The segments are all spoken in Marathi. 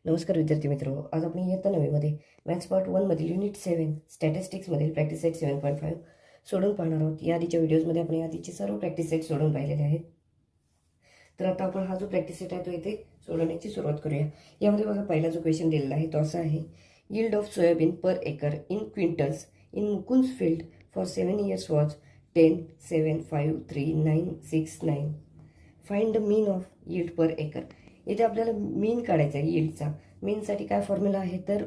नमस्कार विद्यार्थी मित्रो, आज आपण इयत्ता 9वीमध्ये मॅथ्स पार्ट 1 मधील युनिट 7 स्टॅटिस्टिक्समधील प्रॅक्टिस सेट 7.5 सोडून पाहणार आहोत. या आधीच्या व्हिडिओजमध्ये आपण आधीचे सर्व प्रॅक्टिस सेट सोडून पाहिलेले आहेत. तर आता आपण हा जो प्रॅक्टिस सेट आहे तो इथे सोडवण्याची सुरुवात करूया. यामध्ये बघा, पहिला जो क्वेश्चन दिलेला आहे तो असा आहे: yield of soybean per acre in quintals in Mukund's field for 7 years was 10, 7, 5, 3, 9, 6, 9. Find the mean of yield per acre. इथे आपल्याला मीन काढायचा आहे यील्डचा. मीनसाठी काय फॉर्म्युला आहे तर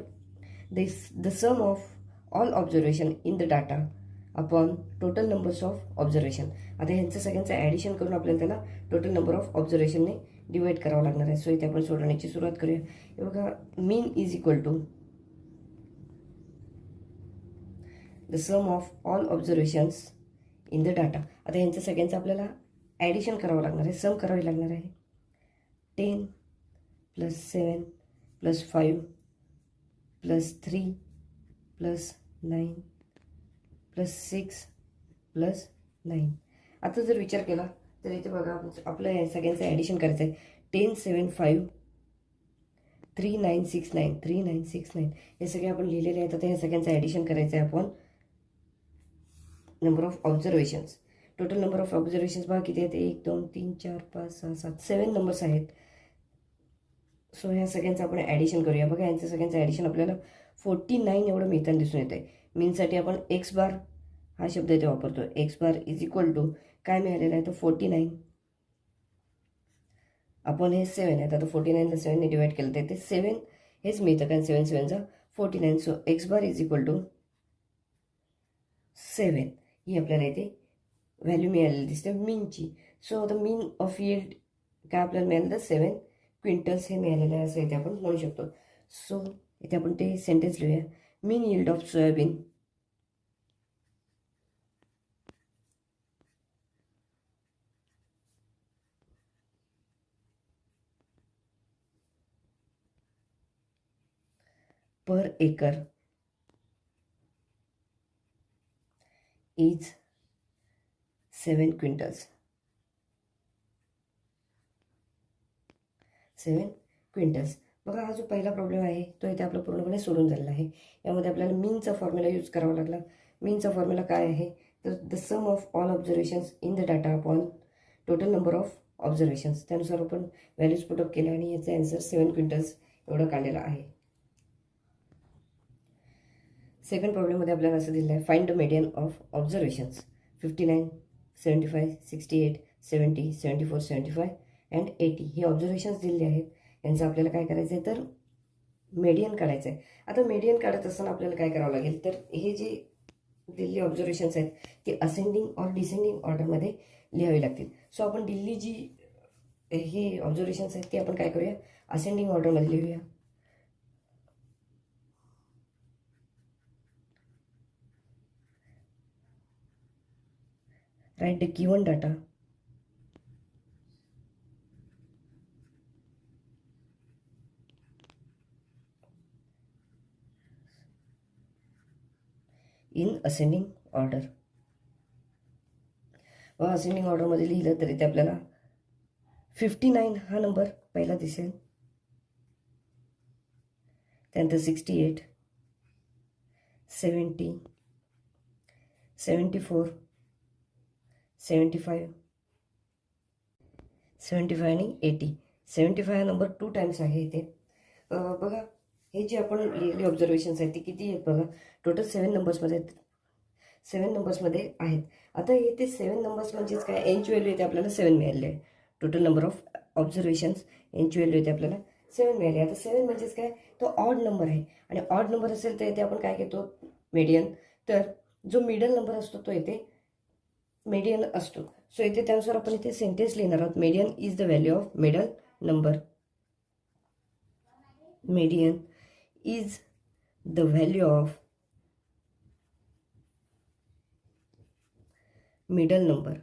the sum of all observation in the data upon total numbers of observation. आता ह्यांचं सगळ्यांचं ॲडिशन करून आपल्याला त्याला टोटल नंबर ऑफ ऑब्झर्वेशनने डिवाइड करावं लागणार आहे. सो इथे आपण सोडवण्याची सुरुवात करूया. हे बघा, mean is equal to the sum of all observations in the data. आता ह्यांचं सगळ्यांचं आपल्याला ॲडिशन करावं लागणार आहे, सम करावी लागणार आहे. 10 + 7 + 5 + 3 + 9 + 6 + 9. आता जर विचार केला तर इथे बघा, आपलं या सगळ्यांचं ॲडिशन करायचं आहे. 10, 7, 5, 3, 9, 6, 9, 3, 9, 6, 9 हे सगळे आपण लिहिलेले आहेत. आता ह्या सगळ्यांचं ॲडिशन करायचं आहे आपण number of observations. Total number of observations बघा किती आहेत. 1, 2, 3, 4, 5, 6, 7, 7 नंबर्स आहेत. सो ह्या सगळ्यांचं आपण ॲडिशन करूया. बघा, यांचं सगळ्यांचं ॲडिशन आपल्याला 49 एवढं मिळताना दिसून येतं आहे. मीनसाठी आपण एक्स बार हा शब्द इथे वापरतो. X bar is equal to काय मिळालेलं आहे तर 49 आपण हे 7 आहे. आता 49ला 7ने डिवाइड केलं तर ते 7 हेच मिळतं, कारण 7 7 49. So X bar is equal to 7 ही आपल्याला इथे व्हॅल्यू मिळालेली दिसते मीनची. सो आता मीन ऑफ यील्ड काय आपल्याला मिळालं तर 7 क्विंटल्स हे मिळालेलं आहे, असं इथे आपण म्हणू शकतो. सो इथे आपण ते सेंटेन्स लिहूया. Mean yield of soybean per acre is 7 quintals. 7 quintals. बघा, हा जो पहिला प्रॉब्लेम आहे तो इथे आपला पूर्णपणे सोडून झालेला आहे. यामध्ये आपल्याला मीनचा फॉर्म्युला यूज करावा लागला. मीनचा फॉर्म्युला काय आहे तर the sum of all observations in the data upon total number of observations. त्यानुसार आपण व्हॅल्यूज पुटअप केल्या आणि याचा आन्सर 7 क्विंटल्स एवढं काढलेला आहे. सेकंड प्रॉब्लेममध्ये आपल्याला असं दिलेलं आहे: find the median of observations 59, 75, 68, 70, 74, 75 and 80 हे ऑब्झर्वेशन्स दिलेले आहेत. यांचं आपल्याला काय करायचं आहे तर मीडियन काढायचं आहे. आता मीडियन काढत असताना आपल्याला काय करावं लागेल तर हे जे दिल्ली ऑब्झर्वेशन्स आहेत ते असेंडिंग और डिसेंडिंग ऑर्डरमध्ये लिहावी लागतील. सो आपण दिल्ली जी हे ऑब्झर्वेशन्स आहेत ते आपण काय करूया, असेंडिंग ऑर्डरमध्ये लिहूया. Write the given data in ascending order. व असेंडिंग ऑर्डरमध्ये लिहिलं तरी ते आपल्याला 59 हा नंबर पहिला दिसेल, त्यानंतर 68, 70, 74, 75, 75 आणि 80. 75 हा नंबर 2 टाइम्स आहे इथे. बघा, हे जे आपण लिहिलेले ऑब्झर्वेशन्स आहेत ते किती आहेत बघा, टोटल 7 नंबर्समध्ये आहेत. 7 नंबर्समध्ये आहेत. आता इथे 7 नंबर्स म्हणजेच काय, एनची व्हॅल्यू इथे आपल्याला 7 मिळालेली आहे. टोटल नंबर ऑफ ऑब्झर्वेशन्स एनची व्हॅल्यू इथे आपल्याला 7 मिळाली. आता 7 म्हणजेच काय, तो ऑड नंबर आहे आणि ऑड नंबर असेल तर इथे आपण काय घेतो मीडियन. तर जो मिडल नंबर असतो तो इथे मीडियन असतो. सो इथे त्यानुसार आपण इथे सेंटेन्स लिहिणार आहोत. Median is the value of middle number. Median is the value of middle number.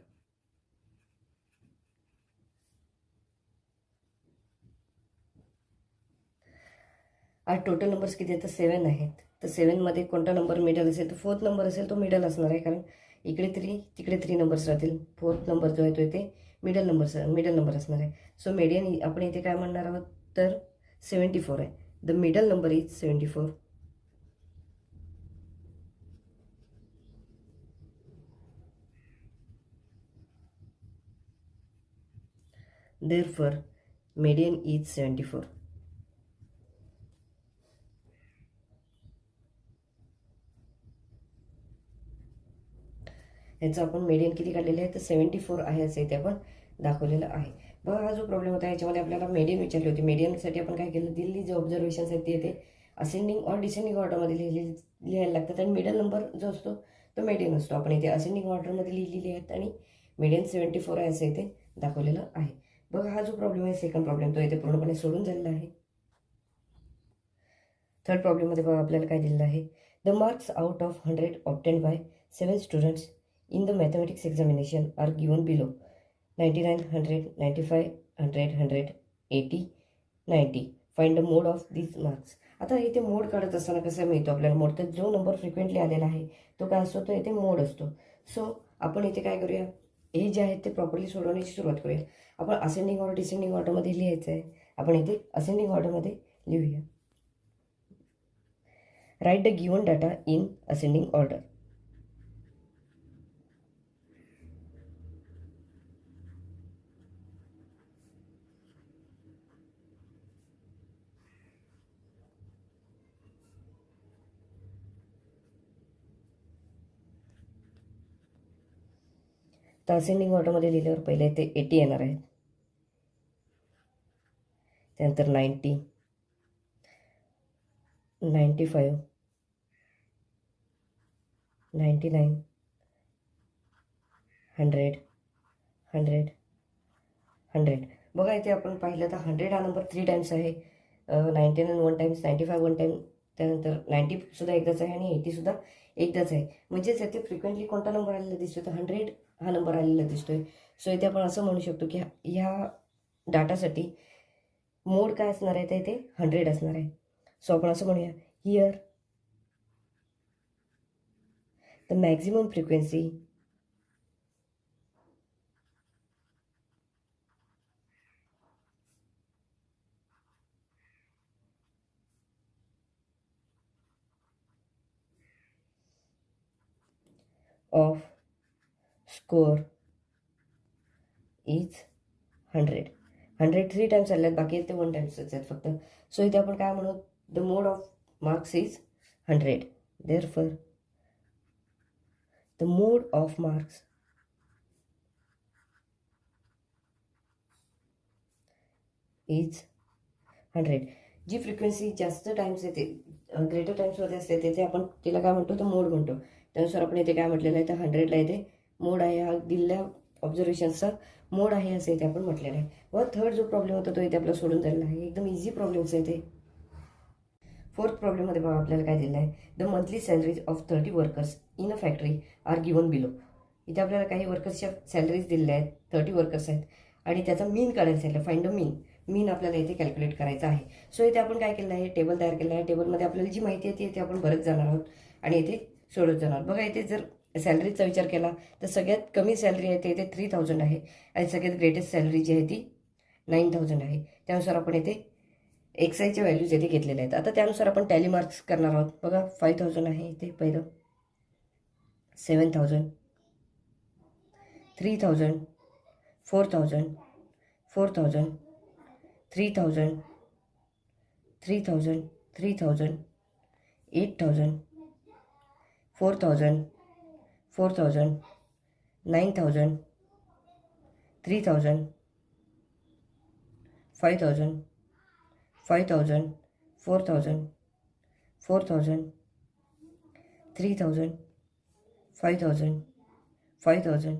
आज टोटल नंबर्स किती आहेत तर 7 आहेत. तर 7मध्ये कोणता नंबर मिडल असेल तर 4th नंबर असेल तो मिडल असणार आहे, कारण इकडे 3 तिकडे 3 नंबर्स राहतील. 4th नंबर जो आहे तो इथे मिडल नंबर असणार आहे. सो मीडियन आपण इथे काय म्हणणार आहोत तर 74 आहे. The middle number is 74. Therefore, median is 74. याचं आपण मीडियन किती काढलेलं आहे तर 74 आहे असं इथे आपण दाखवलेलं आहे. बघा हा जो प्रॉब्लेम होता याच्यामध्ये आपल्याला मीडियन विचारली होती. मीडियनसाठी आपण काय केलं, दिल्ली जे ऑब्झर्वेशन्स आहेत ते येते असेंडिंग और डिसेंडिंग ऑर्डरमध्ये लिहायला लागतात आणि मिडल नंबर जो असतो तो मीडियन असतो. आपण इथे असेंडिंग ऑर्डरमध्ये लिहिलेली आहेत आणि मीडियन 74 आहे असं इथे दाखवलेलं आहे. बघा हा जो प्रॉब्लेम आहे सेकंड प्रॉब्लेम तो इथे पूर्णपणे सोडून झालेला आहे. थर्ड प्रॉब्लेममध्ये बघा आपल्याला काय दिलेलं आहे, the marks out of 100 obtained by 7 students in the mathematics examination are given below: 99, 100, 95, 100, 100, 80, 90. Find the mode of these marks. आता इथे मोड काढत असताना कसं मिळतो आपल्याला मोड, तर जो नंबर फ्रिक्वेंटली आलेला आहे तो काय असतो, तो इथे मोड असतो. सो आपण इथे काय करूया, हे जे आहेत ते प्रॉपरली सोडवण्याची सुरुवात करूया. आपण असेंडिंग ऑर्डर डिसेंडिंग ऑर्डरमध्ये लिहायचं आहे. आपण इथे असेंडिंग ऑर्डरमध्ये लिहूया. Write the given data in ascending order. तर असेंडिंग ऑर्डरमध्ये लिहिल्यावर पहिले ते 80 येणार आहेत, त्यानंतर 90, 95, 99, 100, 100, 100. बघा इथे आपण पाहिलं तर 100 हा नंबर 3 टाइम्स आहे, 99 1 टाइम्स, 95 1 टाइम, त्यानंतर 90सुद्धा एकदाच आहे आणि 80सुद्धा एकदाच आहे. म्हणजेच इथे फ्रिक्वेंटली कोणता नंबर आलेला दिसतोय तर 100 हा नंबर आलेला दिसतोय. सो इथे आपण असं म्हणू शकतो की ह्या डाटासाठी मोड काय असणार आहे, तर इथे 100 असणार आहे. सो आपण असं म्हणूया, here the maximum frequency of score is 100. 100 3 times आले आहेत, बाकी ते 1 टाइम्सच आहेत फक्त. सो इथे आपण काय म्हणू, the mode of marks is 100. Therefore the mode of marks is 100. जी फ्रिक्वेन्सी जास्त टाइम्स येते, ग्रेटर टाइम्समध्ये असते, तिथे आपण तिला काय म्हणतो, तर मोड म्हणतो. त्यानुसार आपण इथे काय म्हटलेलं आहे, तर 100ला इथे मोड आहे, हा दिलेल्या ऑब्झर्वेशन्सचा मोड आहे असं इथे आपण म्हटलेलं आहे. व थर्ड जो प्रॉब्लेम होता तो इथे आपला सोडून झालेला आहे. एकदम इझी प्रॉब्लेम्स आहे ते. फोर्थ प्रॉब्लेममध्ये बघा आपल्याला काय दिलेलं आहे, the monthly salaries of 30 workers in a factory are given below. इथे आपल्याला काही वर्कर्सच्या सॅलरीज दिलेल्या आहेत, 30 वर्कर्स आहेत आणि त्याचा मीन काढायचा आहे. फाइंड द मीन आपल्याला इथे कॅल्क्युलेट करायचं आहे. सो इथे आपण काय केलं आहे, टेबल तयार केलं आहे. टेबलमध्ये आपल्याला जी माहिती आहे ती इथे आपण भरत जाणार आहोत आणि इथे सोडत जाणार. बघा इथे जर सॅलरीचा विचार केला तर सगळ्यात कमी सॅलरी आहे ते इथे 3000 आहे आणि सगळ्यात ग्रेटेस्ट सॅलरी जी आहे ती 9000 आहे. त्यानुसार आपण इथे एक्सआयच्या व्हॅल्यूज इथे घेतलेल्या आहेत. आता त्यानुसार आपण टॅली मार्क्स करणार आहोत. बघा 5000 आहे इथे पहिलं, 7000, 3000, 4000, 4000, 3000, 3000, 3000, 8000, 4000, 4000, 9000, 3000, 5000, 5000, 4000, 4000, 3000, 5000, 5000,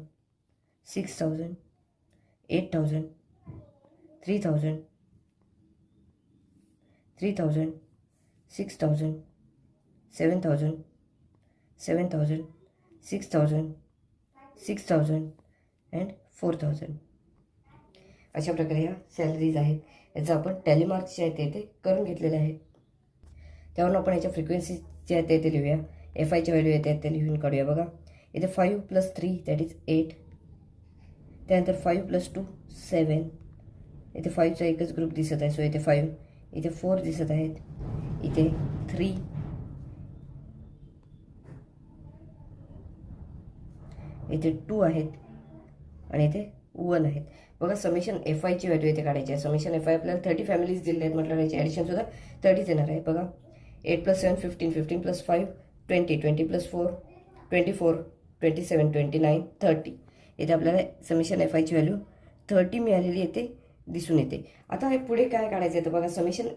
6000, 8000, 3000, 3000, 6000, 7000, 7000, 6000, 6000 अँड 4000. अशा प्रकारे ह्या सॅलरीज आहेत. याचं आपण टॅली मार्क्स जे आहेत ते करून घेतलेले आहेत. त्यावरून आपण याच्या फ्रिक्वेन्सी जे आहेत ते लिहूया. FIच्या व्हॅल्यू येतात ते लिहून काढूया. बघा इथे 5 + 3 दॅट इज 8, त्यानंतर 5 + 2 7. इथे 5चा एकच ग्रुप दिसत आहे, सो इथे 5. इथे 4 दिसत आहेत, इथे 3, इथे 2 आहेत आणि इथे 1 आहेत. बघा समेशन एफ आयची व्हॅल्यू इथे काढायची आहे. समेशन एफ आय आपल्याला 30 फॅमिलीज दिलेले आहेत म्हटलं याची ॲडिशनसुद्धा 30 येणार आहे. बघा 8 + 7 15, 15 + 5 20, 20 + 4 24, 27, 29, 30. इथे आपल्याला समेशन एफ आयची व्हॅल्यू 30 मिळालेली येते दिसून येते. आता हे पुढे काय काढायचं आहे तर बघा समेशन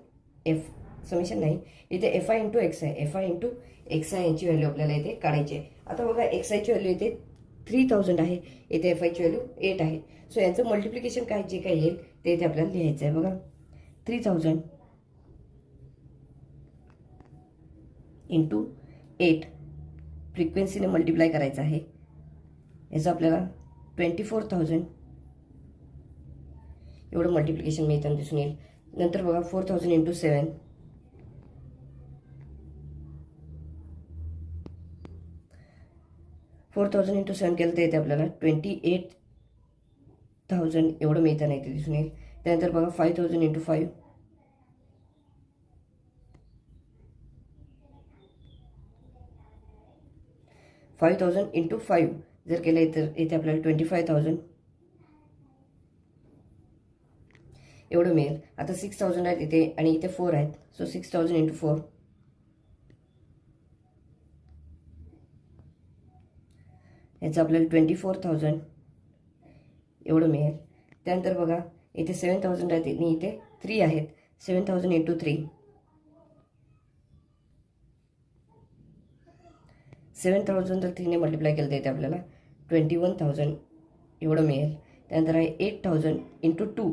नाही, इथे F I into X I, F I into X I यांची व्हॅल्यू आपल्याला इथे काढायची आहे. आता बघा एक्स आयची व्हॅल्यू इथे 3000 आहे, इथे एफ आयची व्हॅल्यू 8 आहे. सो यांचं मल्टिप्लिकेशन काय जे काही येईल ते इथे आपल्याला लिहायचं आहे. बघा 3000 इंटू 8 फ्रिक्वेन्सीने मल्टिप्लाय करायचं आहे. याचं आपल्याला 24,000 एवढं मल्टिप्लिकेशन मिळताना दिसून येईल. नंतर बघा 4000 इंटू 7 4000 इंटू 7 केलं तर येते आपल्याला 28,000 एवढं मिळताना इथे दिसून येईल. त्यानंतर बघा 5000 इंटू 5 5000 इंटू 5 जर केलं तर इथे आपल्याला 25,000 एवढं मिळेल. आता 6000 आहेत इथे आणि इथे 4 आहेत. सो 6000 इंटू 4 याचं आपल्याला 24,000 एवढं मिळेल. त्यानंतर बघा इथे 7000 आहेत आणि इथे 3 आहेत. 7000 इंटू 3 7000 जर 3ने मल्टिप्लाय केलं तर इथे आपल्याला 21,000 एवढं मिळेल. त्यानंतर आहे 8000 इंटू 2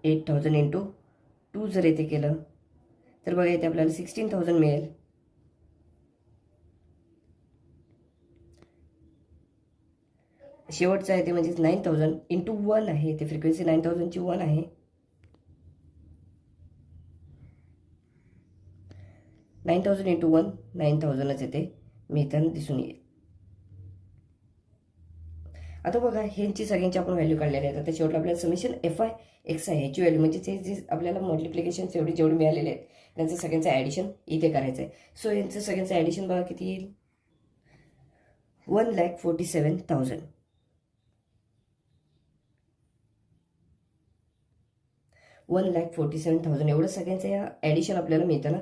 8000 इंटू 2 जर येथे केलं तर बघा इथे आपल्याला 16,000 मिळेल. शेवटचं आहे ते म्हणजेच 9000 इंटू 1 आहे. ते फ्रिक्वेन्सी 9000ची 1 आहे. 9000 इंटू 1 9000च येते मिळताना दिसून येईल. आता बघा ह्यांची सगळ्यांची आपण व्हॅल्यू काढलेली आहेत. आता शेवटला आपल्याला summation F I X I ह्याची व्हॅल्यू म्हणजे ते जे आपल्याला मल्टिप्लिकेशन जेवढे मिळालेले आहेत त्यांचं सगळ्यांचं ॲडिशन इथे करायचं आहे. सो यांचं सगळ्यांचं ॲडिशन बघा किती येईल 1,47,000 1,47,000 एवढं सगळ्यांचं या ॲडिशन आपल्याला मिळताना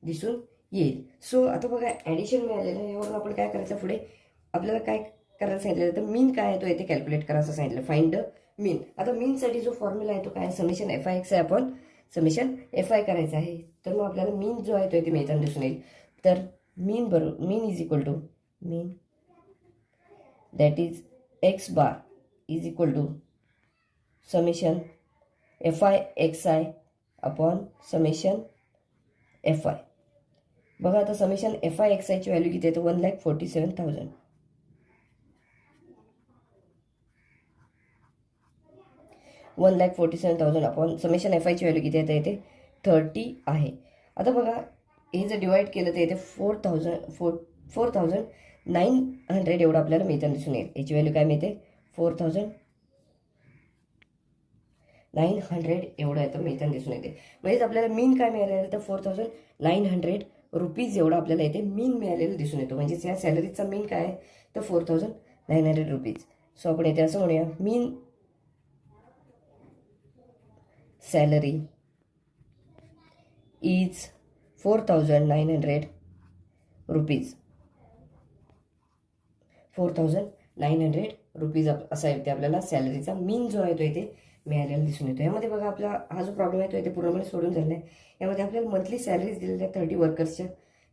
दिसून येईल. सो आता बघा ॲडिशन मिळालेलं आहे. यावरून आपण काय करायचं पुढे आपल्याला काय करायला सांगितलं तर मीन काय आहे तो येथे कॅल्क्युलेट करायचं सांगितलं. फाइंड द मीन. आता मीनसाठी जो फॉर्म्युला आहे तो काय समेशन एफ आय एक्स आहे. आपण समेशन एफ आय करायचं आहे तर मग आपल्याला मीन जो आहे तो इथे मिळताना दिसून येईल. तर mean is equal to mean that is x bar is equal to summation F I X I upon summation F i. बघा आता समेशन एफ आय एक्स आयची व्हॅल्यू किती येते 1,47,000. 1,47,000 अपॉन समेशन एफ आयची व्हॅल्यू किती येते इथे 30 आहे. आता बघा हे जर डिवाइड केलं तर इथे 4,900 एवढं आपल्याला मिळताना दिसून येईल. याची व्हॅल्यू काय मिळते 4,900 एवढं येतं मिळताना दिसून येते. म्हणजेच आपल्याला मीन काय मिळालेलं तर 4,900 रुपीज एवढं आपल्याला इथे मीन मिळालेलं दिसून येतो. म्हणजेच या सॅलरीचा मीन काय आहे तर 4,900 रुपीज. सो आपण इथे असं म्हणूया मीन सॅलरी इज 4,900 रुपीज. 4,900 रुपीज असा येते आपल्याला सॅलरीचा मीन जो आहे तो इथे मिळालेला दिसून येतो. यामध्ये बघा आपला हा जो प्रॉब्लेम आहे तो इथे पूर्णपणे सोडून झालेला आहे. यामध्ये आपल्याला मंथली सॅलरीज दिलेल्या 30 वर्कर्सच्या.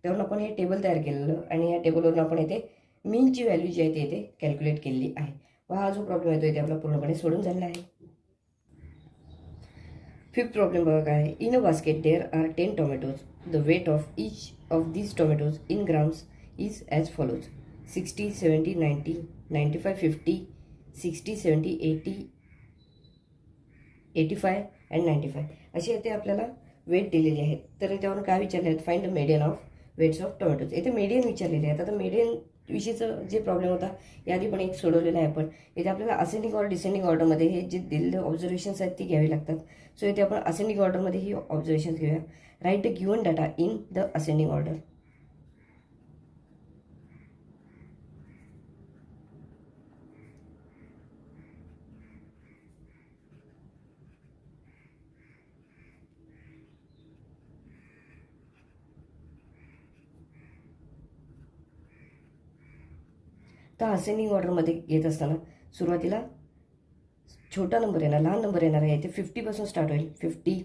त्यावरून आपण हे टेबल तयार केलेलं आणि या टेबलवरून आपण इथे मीनची व्हॅल्यू जी आहे ती इथे कॅल्क्युलेट केलेली आहे. व हा जो प्रॉब्लेम आहे तो इथे आपला पूर्णपणे सोडून झालेला आहे. 5th प्रॉब्लेम बघा काय आहे. In a basket there are 10 tomatoes. The weight of each of these tomatoes in grams is as follows 60, 70, 90, 95, 50, 60, 70, 80, 85 and 95 अशी इथे आपल्याला वेट दिलेली आहेत. तर त्यावरून काय विचारले आहेत find the median of weights of tomatoes. इथे मीडियन विचारलेले आहेत. आता मीडियन विषयीचं जे प्रॉब्लेम होता याआधी पण एक सोडवलेला आहे आपण. इथे आपल्याला असेंडिंग और डिसेंडिंग ऑर्डरमध्ये हे जे दिलेले ऑब्झर्वेशन्स आहेत ती घ्यावी लागतात. सो इथे आपण असेंडिंग ऑर्डरमध्ये ही ऑब्झर्वेशन्स घेऊया. Write the given data in the ascending order. तर असेंडिंग ऑर्डरमध्ये घेत असताना सुरुवातीला छोटा नंबर येणार, लहान नंबर येणार आहे. ते 50पासून स्टार्ट होईल. 50,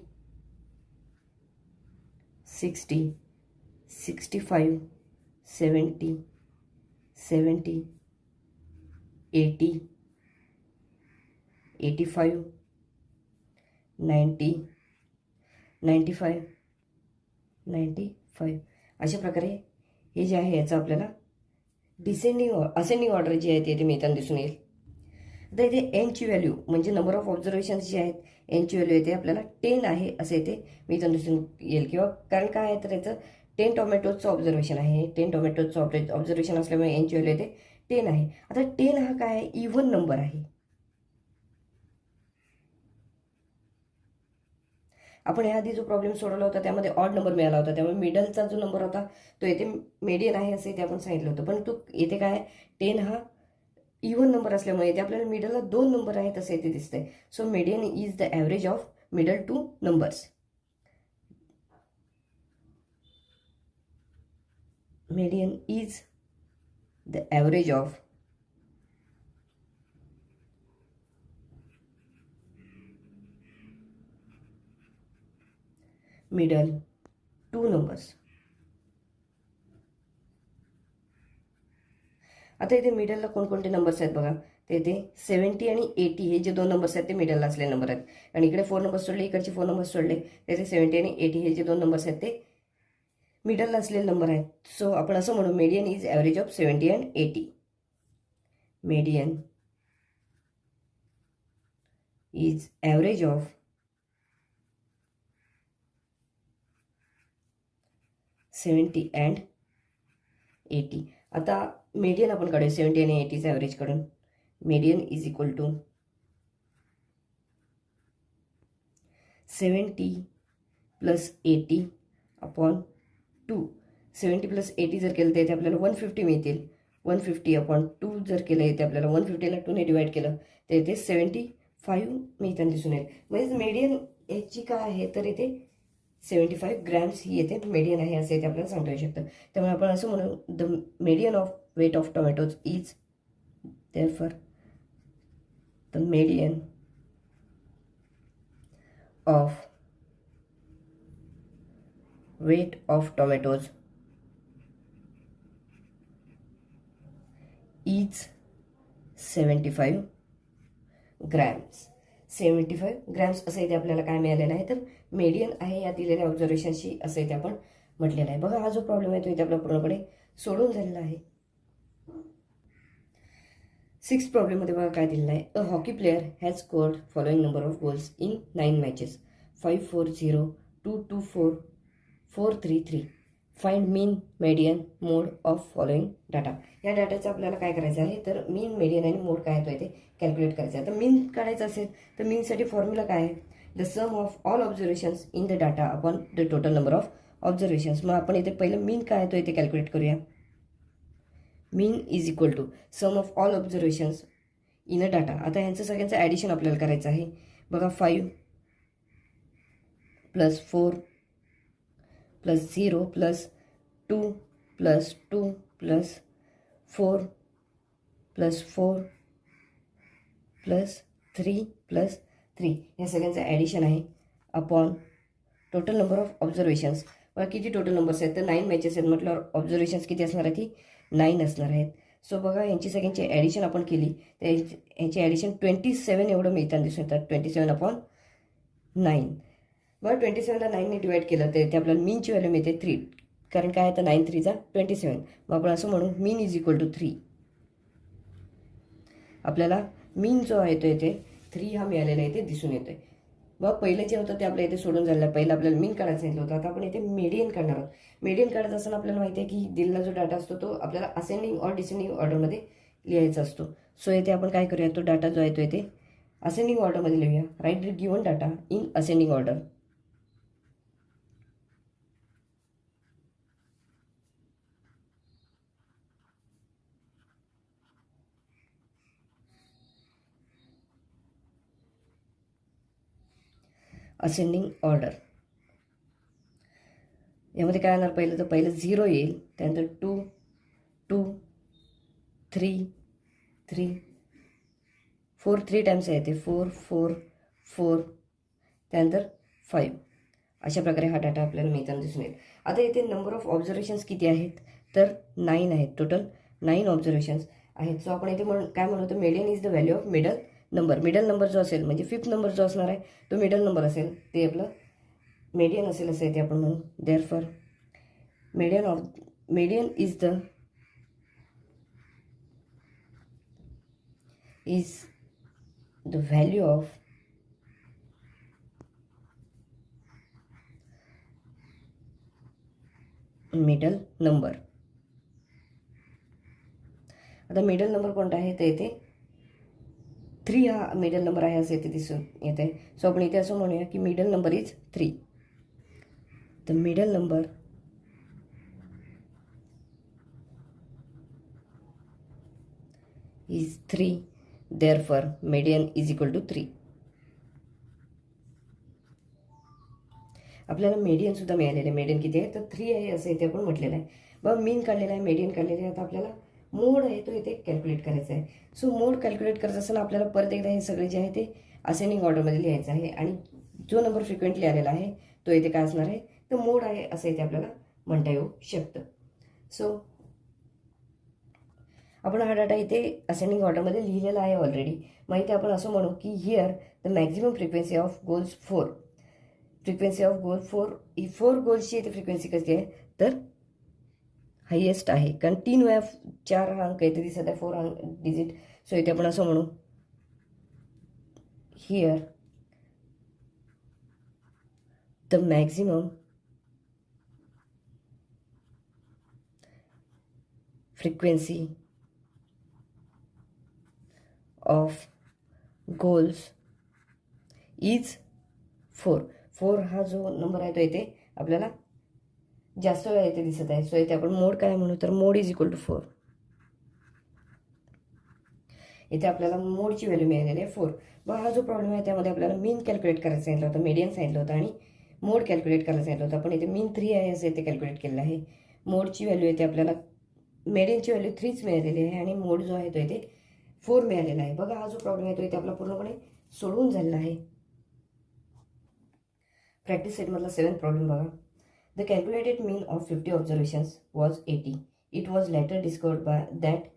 60, 65, 70, 70, 80, 85, 90, 95, 95 अशा प्रकारे हे जे आहे याचं आपल्याला असेंडिंग ऑर्डर जी आहे ते मिळताना दिसून येईल. आता इथे एनची व्हॅल्यू म्हणजे नंबर ऑफ ऑब्झर्वेशन्स जे आहेत एनची व्हॅल्यू येते आपल्याला 10 आहे असं इथे मिळताना दिसून येईल. किंवा कारण काय आहे तर याचं 10 टोमॅटोजचं ऑब्झर्वेशन आहे. 10 टोमॅटोजचं ऑब्झर्वेशन असल्यामुळे एनची व्हॅल्यू येते 10 आहे. आता 10 हा काय आहे, इव्हन नंबर आहे. आपण याआधी जो प्रॉब्लेम सोडवला होता त्यामध्ये ऑड नंबर मिळाला होता, त्यामुळे मिडलचा जो नंबर होता तो येथे मेडियन आहे असं इथे आपण सांगितलं होतं. पण तो इथे काय आहे, 10 हा इव्हन नंबर असल्यामुळे इथे आपल्याला मिडलला 2 नंबर आहेत असं इथे दिसतंय. So median is the average of middle two numbers. median is the average of middle two numbers. आता इथे मिडलला कोणकोणते नंबर्स आहेत बघा. ते इथे 70 आणि 80 हे जे दोन नंबर्स आहेत ते मिडलला असलेले नंबर आहेत. आणि इकडे 4 नंबर्स सोडले, इकडचे 4 नंबर्स सोडले, तेथे 70 आणि 80 हे जे दोन नंबर्स आहेत ते मिडलला असलेले नंबर आहेत. सो आपण असं म्हणू median is average of 70 and 80. Median is average of 70 and 80. आता मेडियन आपण काढूया 70 आणि 80चं ॲव्हरेज काढून. Median is equal to 70 plus 80 upon 2. 70 plus 80 जर केलं तर इथे आपल्याला 150 मिळतील. 150 अपॉन 2 जर केलं इथे आपल्याला 150ला 2ने डिवाइड केलं तर इथे 75 मिळताना दिसून येईल. म्हणजे मेडियन याची काय आहे तर इथे 75 ग्रॅम्स ही येथे मेडियन आहे असं इथे आपल्याला सांगता येऊ शकतं. त्यामुळे आपण असं म्हणू the median of weight of tomatoes is therefore the median of weight of tomatoes is 75 grams. 75 grams असं इथे आपल्याला काय मिळालेलं आहे तर मेडियन आहे या दिलेल्या ऑब्झर्वेशनशी असं इथे आपण म्हटलेलं आहे. बघा हा जो प्रॉब्लेम आहे तो इथे आपला पूर्णपणे सोडून झालेला आहे. 6th प्रॉब्लेममध्ये बघा काय दिलेलं आहे. A hockey player has scored following number of goals in 9 matches 5-4-0, 2-2-4, 4-3-3. Find mean, median, mode of following data. या डाटाचं आपल्याला काय करायचं आहे तर मीन, मेडियन आणि मोड काय येतो ते कॅल्क्युलेट करायचं आहे. तर मीन काढायचं असेल तर मीनसाठी फॉर्म्युला काय आहे, the sum of all observations in the data upon the total number of observations. मग आपण इथे पहिलं मीन काय येतो इथे कॅल्क्युलेट करूया. Mean is equal to sum of all observations in a data. आता ह्यांचं सगळ्यांचं ॲडिशन आपल्याला करायचं आहे. बघा 5 plus 4 plus 0 plus 2 plus 2 plus 4 plus 4 plus 3 plus 3 या सगळ्यांचं ॲडिशन आहे upon total number of observations. बघा किती टोटल नंबर्स आहेत तर 9 मॅचेस आहेत म्हटल्यावर ऑब्झर्वेशन्स किती असणार आहेत ती 9 असणार आहेत. सो बघा यांची सगळ्यांची ॲडिशन आपण केली तर यांची ॲडिशन 27 एवढं मिळताना दिसून येतात. 27 अपॉन 9. बघा 27ला 9ने डिवाइड केलं तर इथे आपल्याला मीनची व्हॅल्यू मिळते 3. कारण काय आहे तर 9 3 जा 27. मग आपण असं म्हणू मीन इज इक्वल टू 3. आपल्याला मीन जो आहे तो इथे 3 हा मिळालेला इथे दिसून येतोय. मग पहिलं जे होतं ते आपल्या इथे सोडून झालं. पहिलं आपल्याला मीन काढायला सांगितलं होतं. आता आपण इथे मीडियन काढणार आहोत. मीडियन काढत असताना आपल्याला माहिती आहे की दिलेला जो डाटा असतो तो आपल्याला असेंडिंग और डिसेंडिंग ऑर्डरमध्ये लिहायचा असतो. सो इथे आपण काय करूया, तो डाटा जो आहे तो इथे असेंडिंग ऑर्डरमध्ये लिहूया. Right given data in ascending order. Ascending order यामध्ये काय येणार, पहिलं तर पहिलं 0 येईल, त्यानंतर 2 2 3 3 4 3 टाइम्स येते, 4 4 4, त्यानंतर 5. अशा प्रकारे हा डाटा आपल्याला मिळताना दिसून येईल. आता इथे नंबर ऑफ ऑब्झर्वेशन्स किती आहेत, तर 9 आहेत. टोटल 9 ऑब्झर्वेशन्स आहेत. सो आपण इथे काय म्हणतो, median is the value of middle number. Middle number जो असेल म्हणजे 5th नंबर जो असणार आहे तो मिडल नंबर असेल, ते आपलं मीडियन असेल असं इथे आपण म्हणू. Therefore median is the value of middle number. आता मिडल नंबर कोणता आहे तर इथे 3 हा मिडल नंबर आहे असं इथे दिसून येत आहे. सो आपण इथे असं म्हणूया की middle number is 3. The middle number is 3, therefore median is equal to 3. आपल्याला मीडियन सुद्धा मिळालेलं आहे. मीडियन किती आहे तर 3 आहे असं इथे आपण म्हटलेलं आहे. बघा मीन काढलेला आहे, मीडियन काढलेलं आहे. आता आपल्याला मोड आहे तो इथे कॅल्क्युलेट करायचा आहे. सो मोड कॅल्क्युलेट करत असताना आपल्याला परत एकदा हे सगळे जे आहे ते असेंडिंग ऑर्डरमध्ये लिहायचं आहे आणि जो नंबर फ्रिक्वेंटली आलेला आहे तो इथे काय असणार आहे तर मोड आहे असं इथे आपल्याला म्हणता येऊ शकतं. सो आपण हा डाटा इथे असेंडिंग ऑर्डरमध्ये लिहिलेला आहे ऑलरेडी. मग इथे आपण असं म्हणू की here the maximum frequency of goals 4. Frequency of goal 4 ही 4 गोल्सची इथे फ्रिक्वेन्सी कशी आहे तर हायेस्ट आहे, कारण 3 वेळा 4 हा अंक इथे दिसत आहे, 4 डिजिट. सो इथे आपण असं म्हणू here the maximum frequency of goals is 4. 4 हा जो नंबर आहे तो इथे आपल्याला जास्त वेळा इथे दिसत आहे. सो इथे आपण मोड काय म्हणू तर मोड इज इक्वल टू 4. इथे आपल्याला मोडची व्हॅल्यू मिळालेली आहे 4. मग हा जो प्रॉब्लेम आहे त्यामध्ये आपल्याला मीन कॅल्क्युलेट करायला सांगितलं होतं, मीडियन सांगितलं होतं आणि मोड कॅल्क्युलेट करायला सांगितलं होतं. आपण इथे मीन 3 आहे असं इथे कॅल्क्युलेट केलेलं आहे. मोडची व्हॅल्यू इथे आपल्याला मीडियनची व्हॅल्यू 3च मिळालेली आहे आणि मोड जो आहे तो इथे 4 मिळालेला आहे. बघा हा जो प्रॉब्लेम आहे तो इथे आपला पूर्णपणे सोडवून झालेला आहे. प्रॅक्टिस सेटमधला 7th प्रॉब्लेम बघा. The calculated mean of 50 observations was 80. It was later discovered by that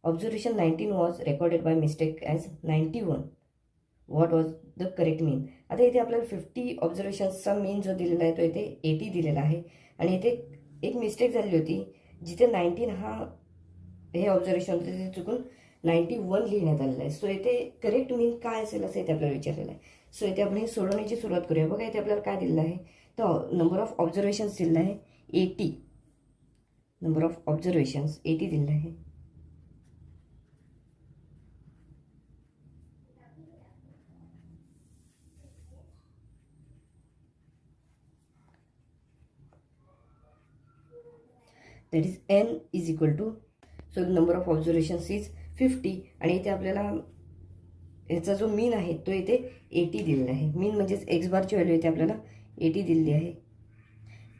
observation 19 was recorded by mistake as 91. What was the correct mean. आता इथे आपल्याला 50 ऑब्झर्वेशन्सचा मीन जो दिलेला आहे तो इथे 80 दिलेला आहे आणि इथे एक मिस्टेक झालेली होती जिथे 19 हा हे ऑब्झर्वेशन होते तिथे चुकून 91 लिहिण्यात आलेलं आहे. सो इथे करेक्ट मीन काय असेल असं इथे आपल्याला विचारलेलं आहे. सो इथे आपण हे सोडवण्याची सुरुवात करूया. बघा इथे आपल्याला काय दिलेलं आहे तर नंबर ऑफ ऑब्झर्वेशन्स दिलेलं आहे 80. नंबर ऑफ ऑब्झर्वेशन्स 80 दिलेलं आहे. That is n is equal to, so number of observations is 50 आणि इथे आपल्याला याचा जो मीन आहे तो इथे 80 दिलेला आहे. मीन म्हणजेच एक्स बारची व्हॅल्यू इथे आपल्याला 80 दिलेली आहे.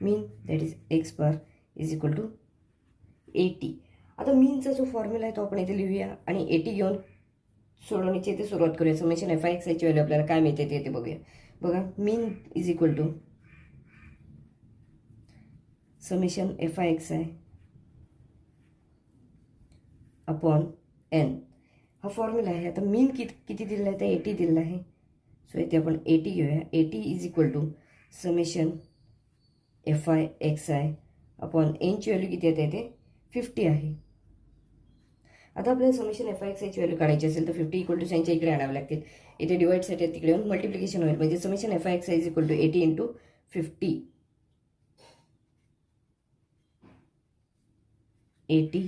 Mean that is x bar is equal to 80. आता मीनचा जो फॉर्म्युला आहे तो आपण इथे लिहूया आणि 80 घेऊन सोडवण्याची इथे सुरुवात करूया. समेशन एफ आय एक्स आयची व्हॅल्यू आपल्याला काय मिळते ते बघूया. बघा mean is equal to summation F I X I upon N हा फॉर्म्युला आहे. आता मीन किती दिलेला आहे तर 80 दिलेला आहे. सो इथे आपण 80 घेऊया. 80 is equal to summation F I X I upon एनची व्हॅल्यू किती येते इथे 50 आहे. आता आपल्याला समेशन एफ आय एक्स आयची व्हॅल्यू काढायची असेल तर 50 इक्वल टू साईनच्या इकडे आणावे लागतील. इथे डिवाईडसाठी तिकडे येऊन मल्टिप्लिकेशन होईल. म्हणजे summation F I x I is equal to 80 into 50 80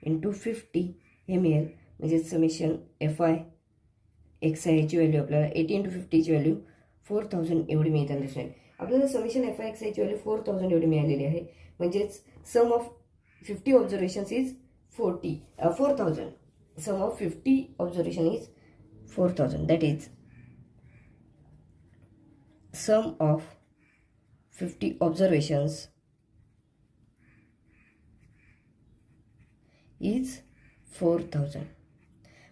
into 50 हे मिळेल. म्हणजे समेशन एफ आय एक्स आयची व्हॅल्यू आपल्याला 80 इंटू 50ची व्हॅल्यू 4000 एवढी मिळताना दिसून येईल. आपल्याला समेशन एफ आय एक्स आयची व्हॅल्यू 4000 एवढी मिळालेली आहे. म्हणजेच sum of 50 observations is 4000. Sum of 50 observation is 4000. That is sum of 50 observations is 4000.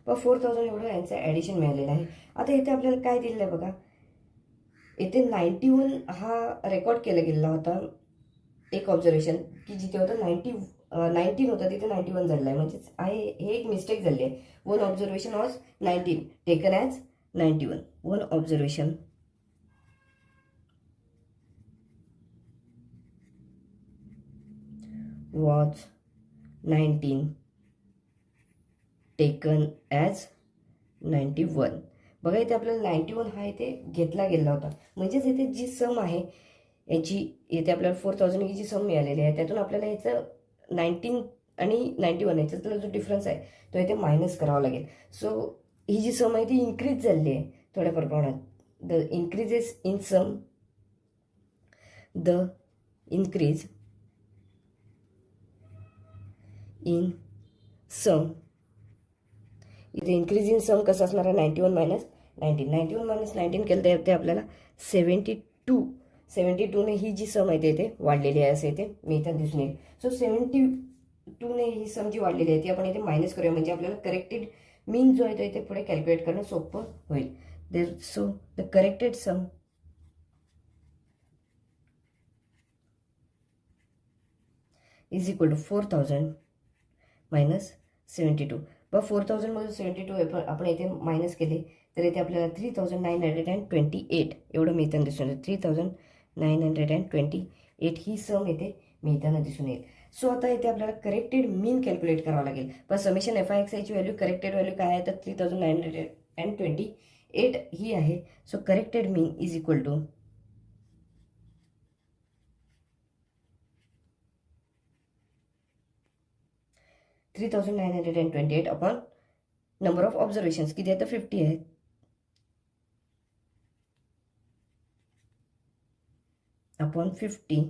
व 4000 एवढं यांचं ॲडिशन मिळालेलं आहे. आता इथे आपल्याला काय दिलेलं आहे बघा. इथे 91 हा रेकॉर्ड केला गेलेला होता एक ऑब्झर्वेशन की जिथे होतं 19 होतं तिथे 91 झालेलं आहे. म्हणजेच हे एक मिस्टेक झाली आहे. One observation was 19 taken as 91. One observation was 19 taken as 91. बघा इथे आपल्याला 91 हा इथे घेतला गेला होता. म्हणजेच इथे जी सम आहे याची इथे आपल्याला 4000 ही जी सम मिळालेली आहे त्यातून आपल्याला याचं 19 आणि 91 याच्यातला जो डिफरन्स आहे तो इथे मायनस करावा लागेल. सो ही जी सम आहे ती इन्क्रीज झाली आहे थोड्याफार प्रमाणात. The increases in sum the increase in sum इथे इन्क्रीज इन सम कसं असणार आहे 91 मायनस 19. 91 मायनस 19 केलं तर ते आपल्याला 72 ने ही जी सम आहे ते इथे वाढलेली आहे असं इथे मिळताना दिसून येईल. सो 72 ने ही सम जी वाढलेली आहे ती आपण इथे मायनस करूया. म्हणजे आपल्याला करेक्टेड मीन जो आहे तो इथे पुढे कॅल्क्युलेट करणं सोपं होईल. So the corrected sum is equal to 4000 minus 72. व 4000 मधून 72 आपण इथे मायनस केले तर इथे आपल्याला 3928 एवढं मिळताना दिसून येईल. 3928 ही सम इथे मिळताना दिसून येईल. सो आता इथे आपल्याला करेक्टेड मीन कॅल्क्युलेट करावं लागेल. पण समेशन एफ आय एक्स आयची व्हॅल्यू करेक्टेड व्हॅल्यू काय आहे तर 3928 ही आहे. So corrected mean is equal to 3928 upon number of observations किती आहे तर 50 आहे. अपॉन 50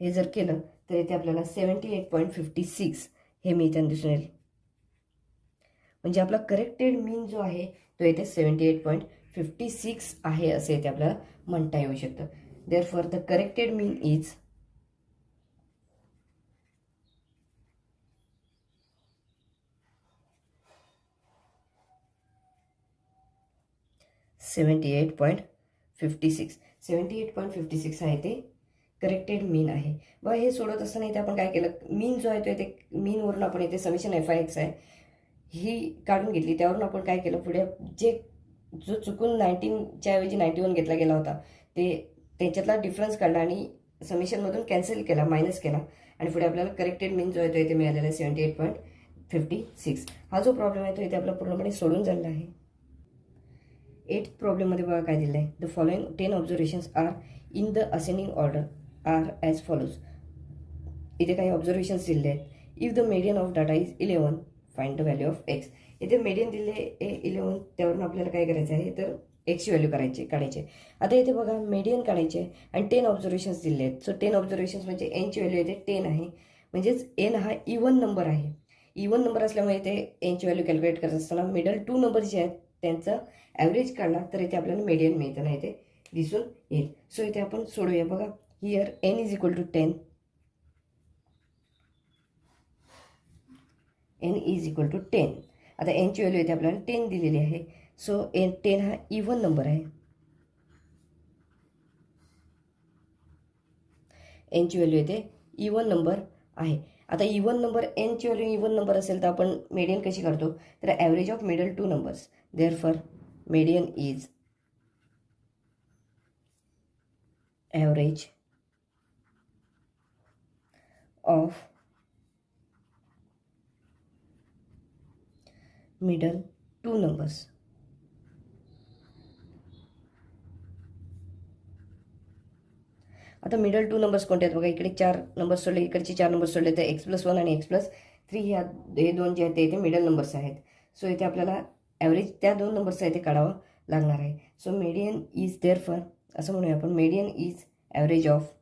हे जर केलं तर इथे आपल्याला 78.56 हे मिळताना दिसून येईल. म्हणजे आपला करेक्टेड मीन जो आहे तो इथे 78.56 आहे असे इथे आपल्याला म्हणता येऊ शकतं. Therefore the corrected mean is 78.56. 78.56 आहे ते करेक्टेड मीन आहे. बघा हे सोडत असताना इथे आपण काय केलं मीन जो आहे तो इथे मीनवरून आपण इथे समेशन एफ आय एक्स आहे ही काढून घेतली. त्यावरून आपण काय केलं पुढे जो चुकून 19च्या ऐवजी 91 घेतला गेला होता ते त्याच्यातला डिफरन्स काढला आणि समेशनमधून कॅन्सल केला मायनस केला आणि पुढे आपल्याला करेक्टेड मीन जो आहे तो इथे मिळालेला आहे 78.56. हा जो प्रॉब्लेम आहे तो इथे आपला पूर्णपणे सोडून झालेला आहे. 8th प्रॉब्लेममध्ये बघा काय दिलं आहे. The following 10 observations are in the ascending order are as follows. इथे काही ऑब्झर्वेशन्स दिले आहेत. If the median of data is 11 find the value of X. इथे मीडियन दिले 11 त्यावरून आपल्याला काय करायचं आहे तर एक्सची व्हॅल्यू काढायची. आता इथे बघा मीडियन काढायचे आणि 10 ऑब्झर्वेशन्स दिले आहेत. सो 10 ऑब्झर्वेशन्स म्हणजे एनची व्हॅल्यू इथे 10 आहे. म्हणजेच एन हा इवन नंबर आहे. इवन नंबर असल्यामुळे इथे एनची व्हॅल्यू कॅल्क्युलेट करत असताना मिडल 2 नंबर जे आहेत त्यांचा ॲव्हरेज काढला तर इथे आपल्याला मीडियन मिळताना इथे दिसून येईल. सो इथे आपण सोडूया. बघा here N is equal to 10. N is equal to 10. आता एनची व्हॅल्यू इथे आपल्याला 10 दिलेली आहे. सो 10 हा इवन नंबर आहे. एनची व्हॅल्यू इथे इवन नंबर आहे. आता इवन नंबर एनची व्हॅल्यू इवन नंबर असेल तर आपण मीडियन कशी काढतो तर average of middle 2 numbers. Therefore median is average of middle 2 numbers. आता मिडल 2 नंबर्स कोणते आहेत बघा. इकडे 4 नंबर्स सोडले, इकडचे 4 नंबर्स सोडले तर x+1 आणि x+3 हे दोन जे आहेत ते मिडल नंबर्स आहेत. सो इथे आपल्याला ॲव्हरेज त्या 2 नंबर्सचा इथे काढावा लागणार आहे. सो मीडियन इज देअरफॉर असं म्हणूया आपण, median is average of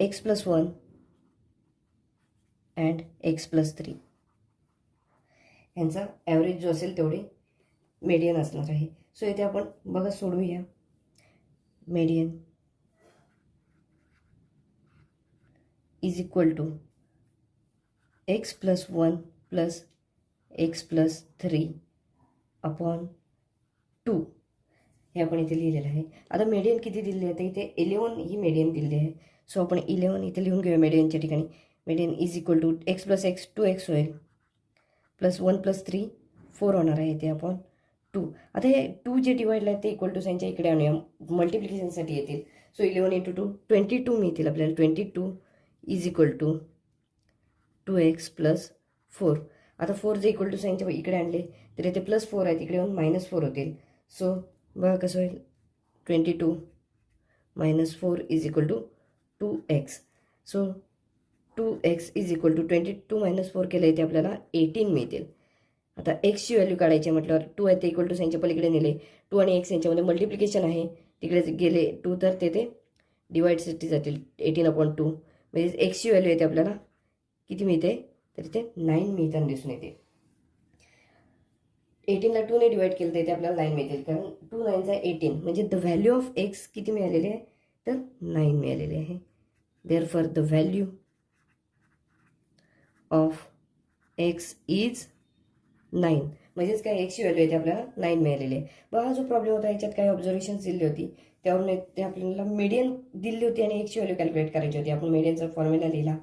x+1 and x+3 यांचा ॲव्हरेज जो असेल तेवढे मीडियन असणार आहे. सो इथे आपण बघा सोडवूया. Median is equal to x+1 plus x+3 upon 2 हे आपण इथे लिहिलेलं आहे. आता मीडियन किती दिलेली आहे तर इथे 11 ही मीडियन दिलेली आहे. सो आपण 11 इथे लिहून घेऊया मीडियनच्या ठिकाणी. Median is equal to x+x 2x होईल, प्लस 1+3 4 होणार आहे इथे अपॉन 2. आता हे 2 जे डिवाइडला आहेत ते इक्वल टू साईनच्या इकडे आणूया, मल्टिप्लिकेशनसाठी येतील. सो 11 × 2 22 मिळतील आपल्याला. 22 इज इक्वल टू 2x + 4. आता 4 जे इक्वल टू साईनच्या इकडे आणले तर इथे +4 आहेत, इकडे येऊन -4 होतील. सो बघा कसं होईल. 22 - 4 is equal to 2x. So 2x is equal to 22 - 4 केलं इथे आपल्याला 18 मिळतील. आता एक्सची व्हॅल्यू काढायची म्हटल्यावर 2 आहे ते इक्वल टू साईनच्या पलीकडे नेले. 2 आणि x यांच्यामध्ये मल्टिप्लिकेशन आहे, तिकडे गेले 2 तर तेथे डिवाइडसाठी जातील. 18/2 म्हणजे एक्सची व्हॅल्यू येते आपल्याला किती मिळते तर इथे 9 मिळताना दिसून येते. 18ला 2ने डिवाइड केलं तर इथे आपल्याला 9 मिळतील, कारण 2 9 = 18 म्हणजे द व्हॅल्यू ऑफ एक्स किती मिळालेली आहे तर 9 मिळालेली आहे. Therefore the value of x is 9. म्हणजेच काय एक्सची व्हॅल्यू येते आपल्याला 9 मिळालेली आहे. बघा हा जो प्रॉब्लेम होता याच्यात काही ऑब्झर्वेशन्स दिली होती, त्यावरून ते आपल्याला मीडियन दिली होती आणि एक्सची व्हॅल्यू कॅल्क्युलेट करायची होती. आपण मीडियनचा फॉर्म्युला लिहिला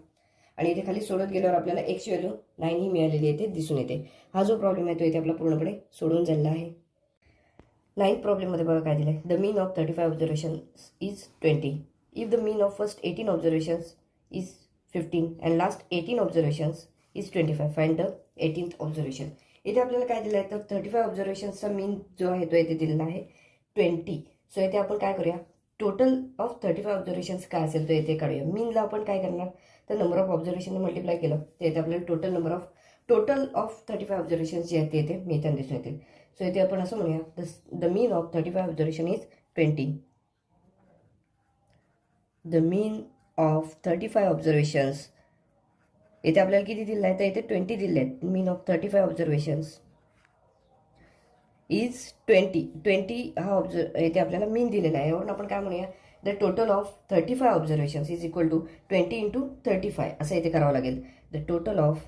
आणि इथे खाली सोडत गेल्यावर आपल्याला एक्सची व्हॅल्यू 9 ही मिळालेली आहे ते दिसून येते. हा जो प्रॉब्लेम आहे तो इथे आपला पूर्णपणे सोडून झालेला आहे. 9th प्रॉब्लेममध्ये बघा काय दिलं आहे. The mean of 35 observations is 20. If the mean of first 18 observations is 15 and last 18 observations is 25. Find the 18th observation. इथे आपल्याला काय दिलं आहे तर 35 ऑब्झर्वेशन्सचा मीन जो आहे तो इथे दिलेला आहे 20. सो इथे आपण काय करूया, टोटल ऑफ 35 ऑब्झर्वेशन्स काय असेल तो इथे काढूया. मीनला आपण काय करणार तर नंबर ऑफ ऑब्झर्वेशनने मल्टिप्लाय केलं तर इथे आपल्याला टोटल ऑफ 35 ऑब्झर्वेशन्स जे आहेत ते इथे मिळताना दिसून येतील. सो इथे आपण असं म्हणूया the mean of 35 observation is 20. The mean of 35 observations इथे आपल्याला किती दिलं आहे तर इथे 20 दिले आहेत. मीन ऑफ 35 ऑब्झर्वेशन्स इज 20 हा इथे आपल्याला मीन दिलेला आहे. यावरून आपण काय म्हणूया the total of 35 observations is equal to 20 × 35 असं इथे करावं लागेल. The total of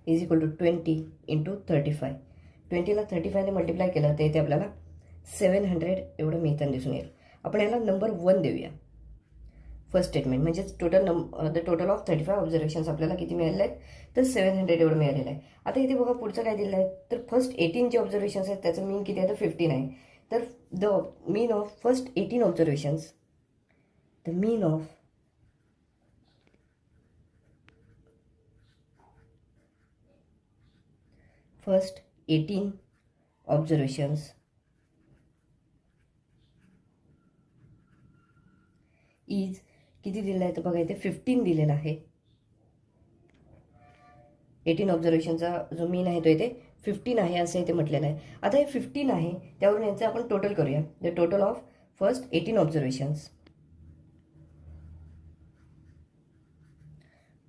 is equal to 20 × 35. 20ला 35ने मल्टिप्लाय केलं तर इथे आपल्याला 700 एवढं मिळताना दिसून येईल. आपण याला नंबर 1 देऊया. फर्स्ट स्टेटमेंट म्हणजेच द टोटल ऑफ 35 ऑब्झर्वेशन्स आपल्याला किती मिळाले आहेत तर 700 एवढं मिळालेलं आहे. आता इथे बघा पुढचं काय दिलं आहे तर फर्स्ट 18 जे ऑब्झर्वेशन्स आहेत त्याचं मीन किती आहे तर 15 आहे. तर the mean of first 18 observations, the mean of first 18 observations is किती दिलेलं आहे तर बघा इथे 15 दिलेला आहे. 18 ऑब्झर्वेशनचा जो मीन आहे तो इथे 15 आहे असं इथे म्हटलेलं आहे. आता हे 15 आहे त्यावरून यांचं आपण टोटल करूया. The total of first 18 observations,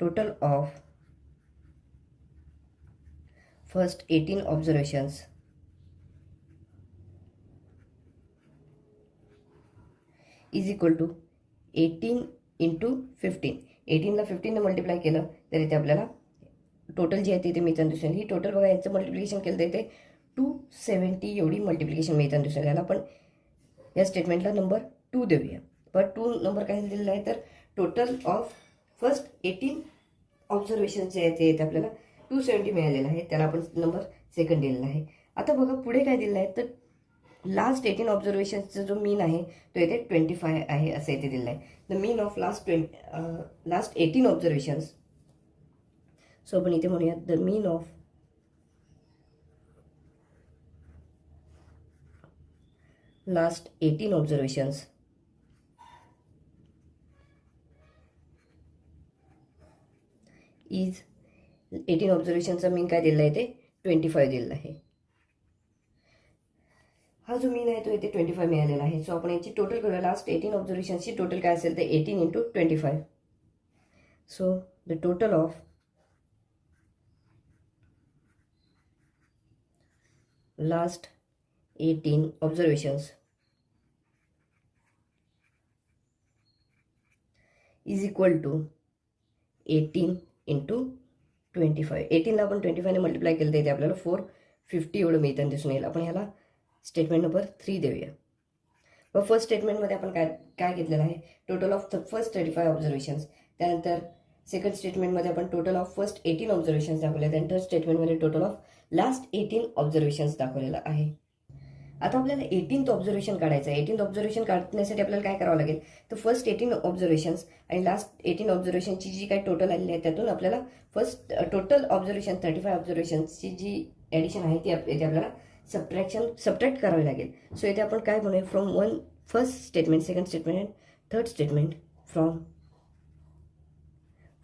total of first 18 observations is equal to 18 × 15. 18ला 15ने मल्टिप्लाय केलं तर इथे आपल्याला टोटल जे आहे ते इथे मिळताना दिसून येईल. ही टोटल बघा याचं मल्टिप्लिकेशन केलं तर इथे 270 एवढी मल्टिप्लिकेशन मिळताना दिसून याला आपण या स्टेटमेंटला नंबर 2 देऊया. पण 2 नंबर काय दिलेला आहे तर टोटल ऑफ फर्स्ट 18 ऑब्झर्वेशन जे आहे ते आपल्याला 270 मिळालेलं आहे, त्याला आपण नंबर सेकंड दिलेला आहे. आता बघा पुढे काय दिलेलं आहे, तर लास्ट 18 ऑब्झर्वेशनचा जो मीन आहे तो येथे 25 आहे असं येथे दिलेलं आहे. The mean of last 18 observations. So आपण इथे म्हणूयात the mean of last 18 observations is 18 ऑब्झर्वेशनचा मीन काय दिलेला आहे ते 25 दिलेला आहे. हा जो मीन आहे तो इथे 25 मिळालेला आहे. सो आपण याची टोटल करूया. लास्ट 18 ऑब्झर्वेशनची टोटल काय असेल तर 18 into 25. So the total of last 18 observations is equal to 18 into 25. 18ला आपण 25ने मल्टिप्लाय केलं तर इथे आपल्याला 450 एवढं मिळताना दिसून येईल. आपण ह्याला स्टेटमेंट नंबर 3 देऊया. व फर्स्ट स्टेटमेंटमध्ये आपण काय घेतलेलं आहे, टोटल ऑफ फर्स्ट 35 ऑब्झर्वेशन्स. त्यानंतर सेकंड स्टेटमेंटमध्ये आपण टोटल ऑफ फर्स्ट 18 ऑब्झर्वेशन्स दाखवले. त्यानंतर स्टेटमेंटमध्ये टोटल ऑफ लास्ट 18 ऑब्झर्वेशन्स दाखवलेलं आहे. आता आपल्याला 18th ऑब्झर्वेशन काढायचं आहे. 18th ऑब्झर्वेशन काढण्यासाठी आपल्याला काय करावं लागेल, तर फर्स्ट 18 ऑब्झर्वेशन्स आणि लास्ट 18 ऑब्झर्वेशनची जी काय टोटल आलेली आहे त्यातून आपल्याला फर्स्ट टोटल ऑब्झर्वेशन 35 ऑब्झर्वेशनची जी ॲडिशन आहे ती इथे आपल्याला सबट्रॅक्ट करावी लागेल. सो इथे आपण काय म्हणूया, from one first statement, second statement and third statement, from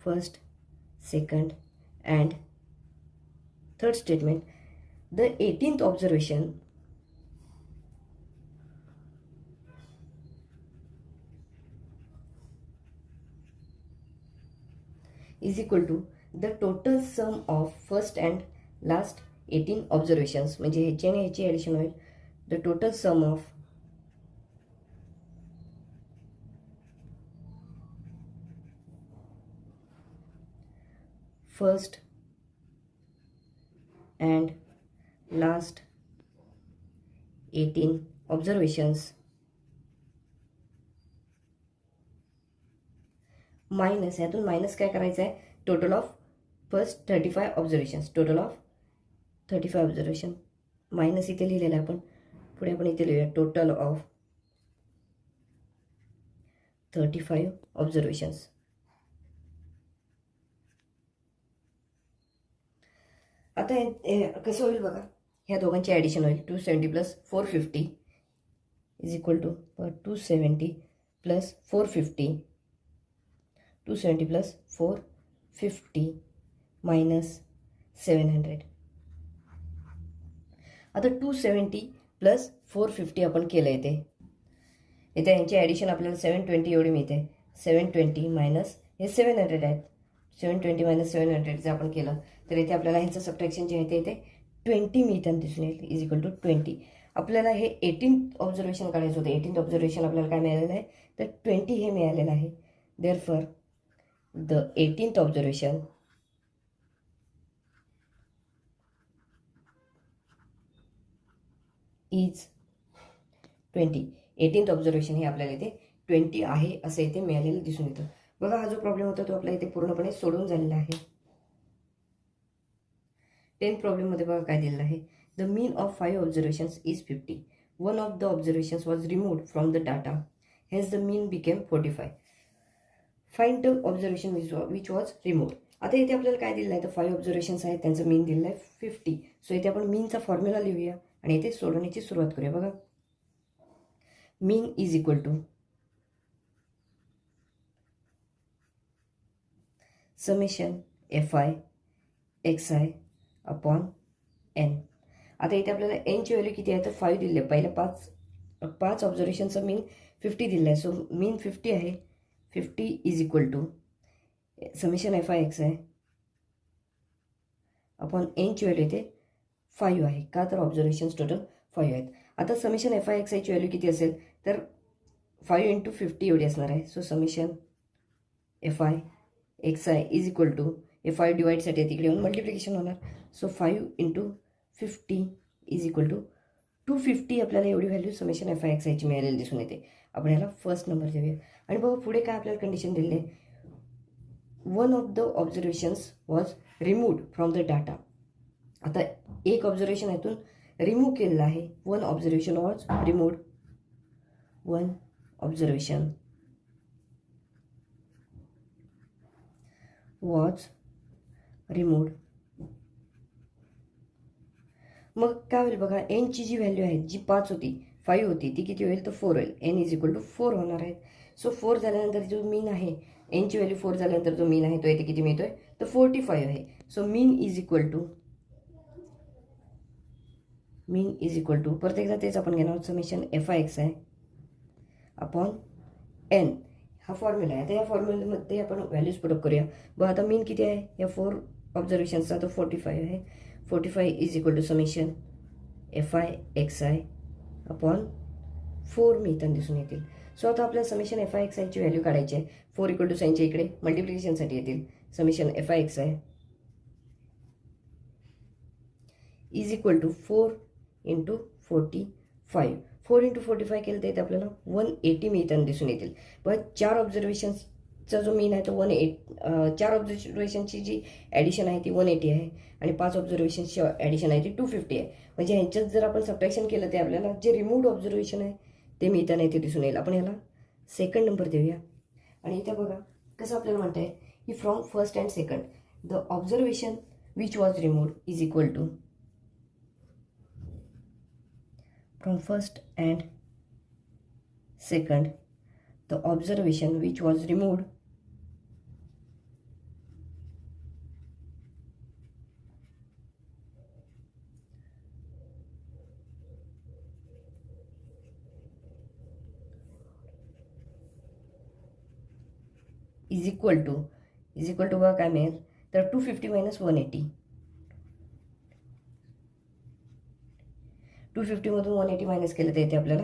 first, second and third statement the 18th observation is equal to the total sum of first and last 18 observations. म्हणजे ह्याची आणि ह्याची ॲडिशन होईल. The total sum of first and last 18 observations minus, यातून मायनस काय करायचं आहे, total of first 35 observations. Total of 35 observation minus इथे लिहिलेलं आहे आपण. पुढे आपण इथे लिहूया टोटल ऑफ 35 ऑब्झर्वेशन्स. आता कसं होईल बघा, ह्या दोघांची ॲडिशन होईल. 270 plus 450 is equal to 270 plus 450 270 plus 450 minus 700. आता 270 प्लस 450 आपण केलं इथे यांची ॲडिशन आपल्याला 720 एवढी मिळते. 720 मायनस हे 700 आहेत. 720 मायनस 700 जर आपण केलं तर इथे आपल्याला ह्यांचं सबट्रॅक्शन जे आहे ते इथे 20 मिळताना दिसून येईल. Is equal to 20. आपल्याला हे 18th ऑब्झर्वेशन काढायचं होतं. 18th ऑब्झर्वेशन आपल्याला काय मिळालेलं आहे, तर 20 हे मिळालेलं आहे. Therefore the 18th observation is 20. 18th observation हे आपल्याला इथे 20 आहे असं इथे मिळालेलं दिसून येतं. बघा हा जो प्रॉब्लेम होता तो आपल्या इथे पूर्णपणे सोडून झालेला आहे. 10th प्रॉब्लेममध्ये बघा काय दिलेलं आहे, the mean of 5 observations is 50. One of the observations was removed from the data, hence the mean became 45. Find the observation which was removed. आता इथे आपल्याला काय दिलेलं आहे, तर 5 ऑब्झर्वेशन्स आहेत, त्यांचं मीन दिलेलं आहे 50. सो इथे आपण मीनचा फॉर्म्युला लिहूया आणि इथे सोडवण्याची सुरुवात करूया. बघा mean is equal to summation FI XI upon N. आता इथे आपल्याला Nची व्हॅल्यू किती आहे, तर 5 दिली आहे. पहिल्या 5 ऑब्झर्वेशनचं मीन 50 दिलं आहे. सो मीन 50 आहे. 50 is equal to summation FI XI upon Nची व्हॅल्यू इथे 5 आहे. का, तर ऑब्झर्वेशन्स टोटल 5 आहेत. आता समेशन FI XI ची व्हॅल्यू किती असेल, तर 5 इंटू 50 एवढी असणार आहे. So summation FI XI is equal to हे 5 डिवाईडसाठी तिकडे येऊन मल्टिप्लिकेशन होणार. So 5 into 50 is equal to 250. आपल्याला एवढी व्हॅल्यू समेशन FI XI ची मिळालेली दिसून येते. आपण ह्याला फर्स्ट नंबर देऊया आणि बघा पुढे काय आपल्याला कंडिशन दिली आहे, one of the observations was removed from the data. आता एक ऑब्झर्वेशन यातून रिमूव्ह केलेलं आहे. One observation was removed, one observation was removed. मग काय होईल बघा, एनची जी व्हॅल्यू आहे जी 5 होती, 5 होती, ती किती होईल तर 4 होईल. एन इज इक्वल टू 4 होणार आहे. सो 4 झाल्यानंतर जो मीन आहे, एनची व्हॅल्यू 4 झाल्यानंतर जो मीन आहे तो इथे किती मिळतोय तर 45 आहे. So mean is equal to परत एकदा तेच आपण घेणार आहोत, समेशन एफ आय एक्स आहे अपॉन एन. हा फॉर्म्युला आहे. आता या फॉर्म्युल्यामध्ये आपण व्हॅल्यूज पुट अप करूया. बघा आता मीन किती आहे या 4 ऑब्झर्वेशन्सचा, तो 45 आहे. 45 is equal to summation F I X I upon 4 मिळताना दिसून येतील. सो आता आपल्याला समेशन एफ आय एक्स आयची व्हॅल्यू काढायची आहे. 4 इक्वल टू साईनच्या इकडे मल्टिप्लिकेशनसाठी येतील. Summation F I x I is equal to 4 into 45. 4 into 45 केलं तर इथे आपल्याला 180 मिळताना दिसून येतील. बघा 4 ऑब्झर्वेशनचा जो मीन आहे तो 4 ऑब्झर्वेशनची जी ॲडिशन आहे ती 180 आहे आणि 5 ऑब्झर्वेशनची ॲडिशन आहे ती 250 आहे. म्हणजे ह्यांच्यात जर आपण सबट्रॅक्शन केलं ते आपल्याला जे रिमूव्ड ऑब्झर्वेशन आहे ते मिळताना इथे दिसून येईल. आपण याला सेकंड नंबर देऊया आणि इथे बघा कसं आपल्याला म्हणत आहे की from first and second the observation which was removed is equal to from first and second the observation which was removed is equal to बघा काय मिळेल तर 250 मायनस 180. 250 मधून 180 मायनस केलं तर इथे आपल्याला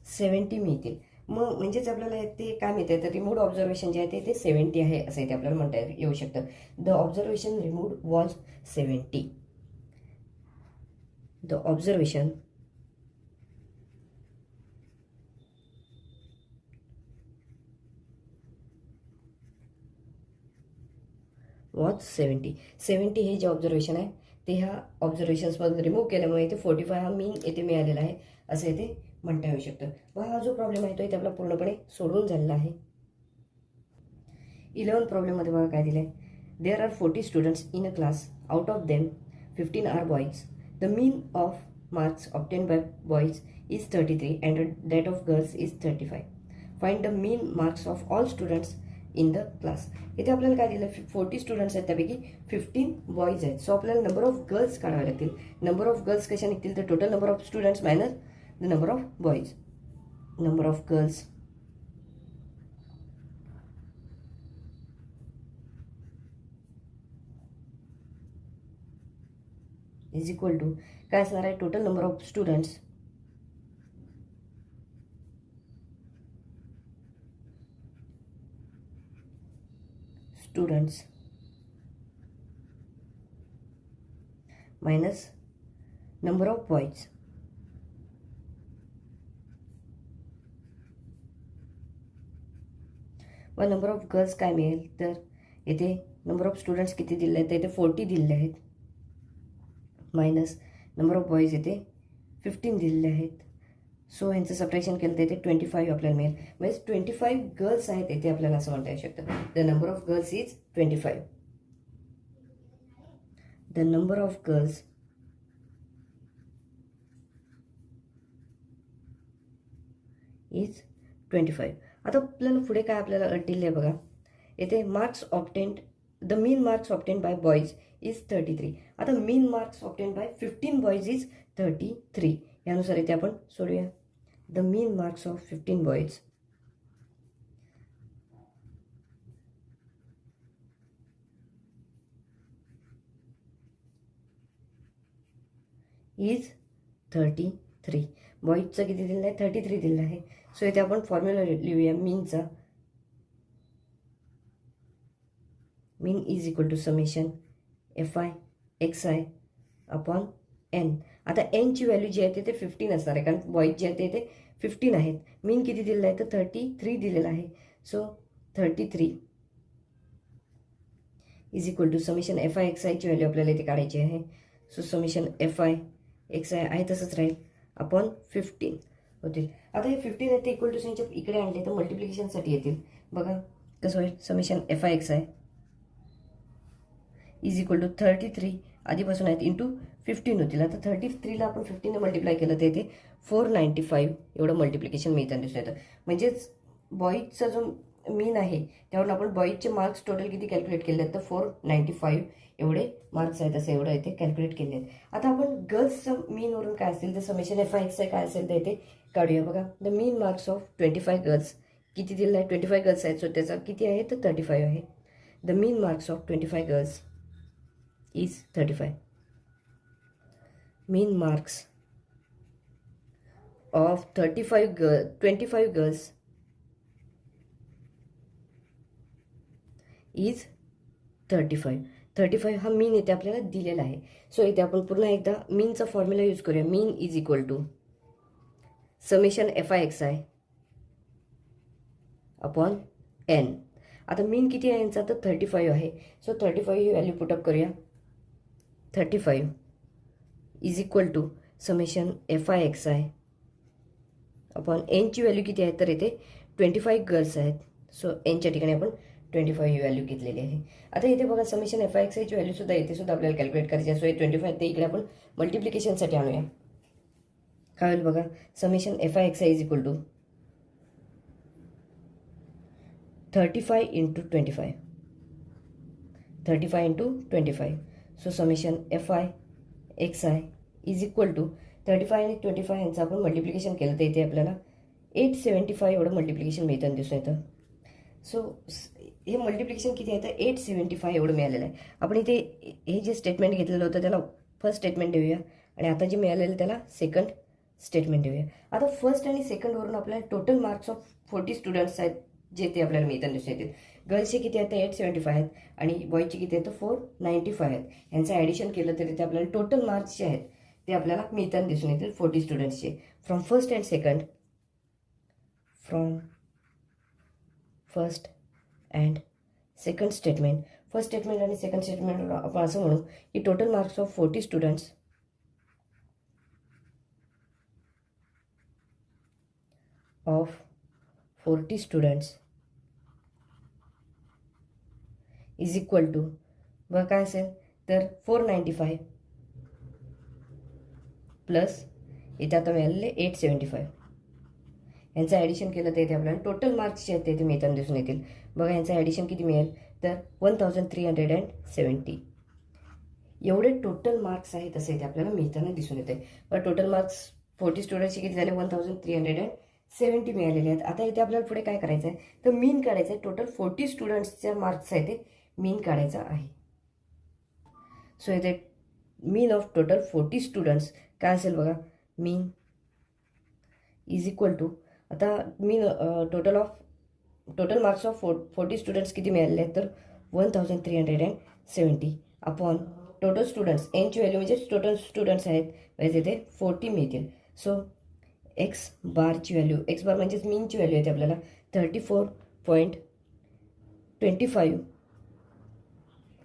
70 मिळतील. मग म्हणजेच आपल्याला ते काय मिळते तर रिमूव्ड ऑब्झर्वेशन जे आहे ते 70 आहे असं इथे आपल्याला म्हणता येऊ शकतं. The observation removed was 70. The observation was 70. 70 हे जे ऑब्झर्वेशन आहे ते ह्या ऑब्झर्वेशन्समधून रिमूव्ह केल्यामुळे इथे 45 हा मीन येथे मिळालेला आहे असं इथे म्हणता येऊ शकतं. व हा जो प्रॉब्लेम आहे तो इथे आपला पूर्णपणे सोडवून झालेला आहे. 11 प्रॉब्लेममध्ये बघा काय दिलं आहे, there are 40 students in a class, out of them 15 are boys. The mean of marks obtain by boys is 33 and that of girls is 35. Find the mean marks of all students in the class. इथे आपल्याला काय दिलं 40 स्टुडंट्स आहेत त्यापैकी 15 बॉईज आहेत. सो आपल्याला नंबर ऑफ गर्ल्स काढावे लागतील. नंबर ऑफ गर्ल्स कशा निघतील तर total number of students minus the number of boys. Number of girls is equal to काय असणार आहे total number of students minus number of boys. व नंबर ऑफ गर्ल्स काय मिळेल तर इथे नंबर ऑफ स्टुडंट्स किती दिले आहेत तर इथे 40 दिलेले आहेत मायनस नंबर ऑफ बॉईज इथे 15 दिलेले आहेत. सो यांचं सबट्रॅक्शन केलं तर इथे 25 आपल्याला मिळेल. म्हणजे 25 गर्ल्स आहेत इथे आपल्याला असं म्हणता येऊ शकतं. The number of girls is 25. The number of girls is 25. आता आपल्याला पुढे काय आपल्याला अट दिली आहे बघा, येथे marks obtained the mean marks obtained by boys is 33. आता mean marks obtained by 15 boys is 33. यानुसार इथे आपण सोडूया. The mean marks of 15 boys is 33. बॉईजचं किती दिलेलं आहे 33 दिलेलं आहे. सो इथे आपण फॉर्म्युला लिहूया मीनचा. Mean is equal to summation F I X I upon N. आता एनची व्हॅल्यू जी आहे ते 15 असणार आहे कारण बॉईज जे आहे ते 15 आहेत. मीन किती दिलेलं आहे तर 33 दिलेलं आहे. So 33 is equal to summation F I x आयची व्हॅल्यू आपल्याला इथे काढायची आहे. So summation F I x I आहे तसंच राहील अपॉन 15 होतील. आता हे 15 आहे ते इक्वल टू साईनच्या इकडे आणले तर मल्टिप्लिकेशनसाठी येतील. बघा कसं होईल, summation F I x I is equal to 33 आधीपासून आहेत इंटू 15 होतील. आता 33ला आपण 15ने मल्टिप्लाय केलं तर इथे 495 एवढं मल्टिप्लिकेशन मिळताना दिसून येतं. म्हणजेच बॉईजचा जो मीन आहे त्यावरून आपण बॉईजचे मार्क्स टोटल किती कॅल्क्युलेट केले आहेत तर 495 एवढे मार्क्स आहेत असं एवढं इथे कॅल्क्युलेट केले आहेत. आता आपण गर्ल्सचं मीनवरून काय असेल तर summation F I X I काय असेल तर इथे काढूया. बघा the mean marks of 25 girls किती दिलं आहे, 25 गर्ल्स आहेत. सो त्याचा किती आहे तर 35 आहे. The mean marks of 25 girls is 35. Mean marks of 25 girls is 35. 35 हा मीन इथे आपल्याला दिलेला आहे. सो इथे आपण पुन्हा एकदा मीनचा फॉर्म्युला यूज करूया. Mean is equal to summation F I X I upon N. आता मीन किती आहे यांचा तर 35 आहे. सो 35 ही व्हॅल्यू पुटअप करूया. 35 is equal to summation F I X I upon एनची व्हॅल्यू किती आहे तर इथे 25 गर्ल्स आहेत. सो एनच्या ठिकाणी आपण 25 ही व्हॅल्यू घेतलेली आहे. आता इथे बघा समेशन एफ आय एक्स आयची व्हॅल्यू सुद्धा इथे सुद्धा आपल्याला कॅल्क्युलेट करायची आहे. सो हे 25 ते इकडे आपण मल्टिप्लिकेशनसाठी आणूया. काय होईल बघा, summation F I x I is equal to 35 into 25. 35 into 25. So summation F I x I is equal to 35 आणि 25 यांचं आपण मल्टिप्लिकेशन केलं तर इथे आपल्याला 875 एवढं मल्टिप्लिकेशन मिळताना दिसून येतं. सो हे मल्टिप्लिकेशन किती आहे तर 875 एवढं मिळालेलं आहे. आपण इथे हे जे स्टेटमेंट घेतलेलं होतं त्याला फर्स्ट स्टेटमेंट देऊया आणि आता जे मिळालेलं त्याला सेकंड स्टेटमेंट देऊया. आता फर्स्ट आणि सेकंडवरून आपल्याला टोटल मार्क्स ऑफ 40 स्टुडंट्स आहेत जे ते आपल्याला मिळताना दिसून येतील. गर्ल्सचे किती आहेत तर 875 आहेत आणि बॉयजचे किती आहेत तर 495 आहेत. यांचं ॲडिशन केलं तरी ते आपल्याला टोटल मार्क्स जे आहेत ते आपल्याला मिळताना दिसून येतील 40 स्टुडंट्सचे. From first and second, from first and second statement. First statement आणि सेकंड स्टेटमेंट आपण असं म्हणू की total marks of 40 students is equal to बघा काय असेल तर 495 प्लस इथे आता मिळालेले 875. यांचं ॲडिशन केलं तर इथे आपल्याला टोटल मार्क्स जे आहेत ते मिळताना दिसून येतील. बघा यांचं ॲडिशन किती मिळेल तर 1370. एवढे टोटल मार्क्स आहेत असे इथे आपल्याला मिळताना दिसून येते. पण टोटल मार्क्स 40 स्टुडंट्सचे किती झाले 1370 मिळालेले आहेत. आता इथे आपल्याला पुढे काय करायचं आहे तर मीन काढायचं आहे. टोटल 40 स्टुडंट्सच्या मार्क्स आहे ते मीन काढायचा आहे. सो इथे मीन ऑफ टोटल 40 स्टुडंट्स काय असेल बघा, मीन इज इक्वल टू आता मीन टोटल मार्क्स ऑफ 40 स्टुडंट्स किती मिळालेले आहेत तर 1370 अपॉन टोटल स्टुडंट्स एनची व्हॅल्यू म्हणजे टोटल स्टुडंट्स आहेत म्हणजे तिथे 40 मिळतील. सो एक्स बारची व्हॅल्यू, एक्स बार म्हणजेच मीनची व्हॅल्यू येते आपल्याला 34.25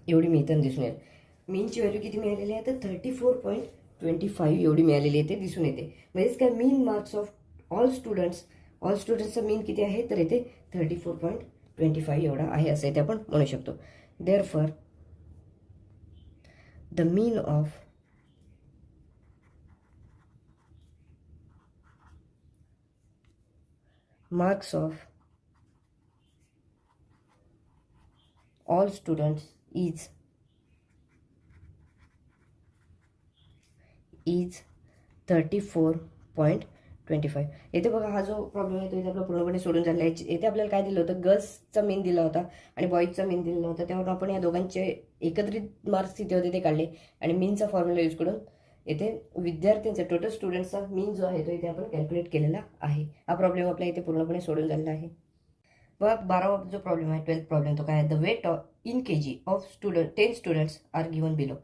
एवढी मिळताना दिसून येईल. मीनची व्हॅल्यू किती मिळालेली आहे तर 34.25 एवढी मिळालेली आहे ते दिसून येते. म्हणजेच काय मीन मार्क्स ऑफ ऑल स्टुडंट्सचं मीन किती आहे तर इथे 34.25 एवढा आहे असं इथे आपण म्हणू शकतो. Therefore the mean of marks of all students is 34.25. इथे बघा हा जो प्रॉब्लेम आहे तो इथे आपला पूर्णपणे सोडून झाला आहे. इथे आपल्याला काय दिलं होतं, गर्ल्सचा मीन दिला होता आणि बॉईजचा मीन दिलेला होता. त्यावरून आपण या दोघांचे एकत्रित मार्क्स किती होते ते काढले आणि मीनचा फॉर्म्युला यूज करून इथे विद्यार्थ्यांचा टोटल स्टुडंट्सचा मीन जो आहे तो इथे आपण कॅल्क्युलेट केलेला आहे. हा प्रॉब्लेम आपल्या इथे पूर्णपणे सोडून झालेला आहे. बघा 12वा जो प्रॉब्लेम आहे 12th प्रॉब्लेम तो काय आहे, the weight in kg of 10 students are given below.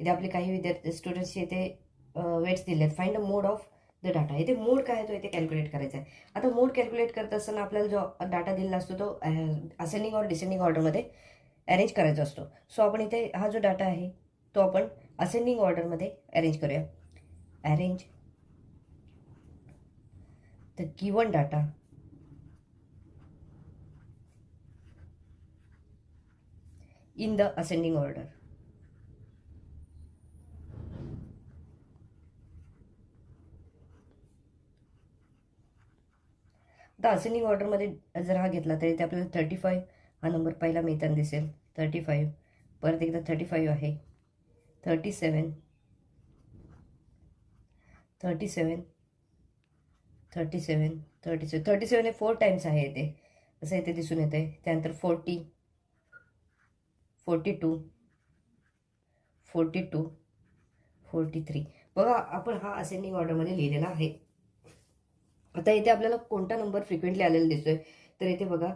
इथे आपले काही विद्यार्थी स्टुडंट्सचे इथे वेट्स दिले आहेत. Find the mode of the data. इथे मोड काय आहे तो इथे कॅल्क्युलेट करायचा आहे. आता मोड कॅल्क्युलेट करत असताना आपल्याला जो डाटा दिलेला असतो तो असेंडिंग और डिसेंडिंग ऑर्डरमध्ये अरेंज करायचा असतो. सो आपण इथे हा जो डाटा आहे तो आपण असेंडिंग ऑर्डरमध्ये अरेंज करूया. Arrange the given data in the ascending order. आता असेंडिंग ऑर्डरमध्ये जर हा घेतला तर इथे आपल्याला 35 हा नंबर पहिला मिळताना दिसेल. 35 परत एकदा 35 आहे. 37 37 37 37 37 हे 4 टाइम्स आहे इथे असं इथे दिसून येत आहे. त्यानंतर 40 42 42 43. बघा आपण हा असेंडिंग ऑर्डरमध्ये लिहिलेला आहे. आता इथे आपल्याला कोणता नंबर फ्रिक्वेंटली आलेला दिसतोय तर इथे बघा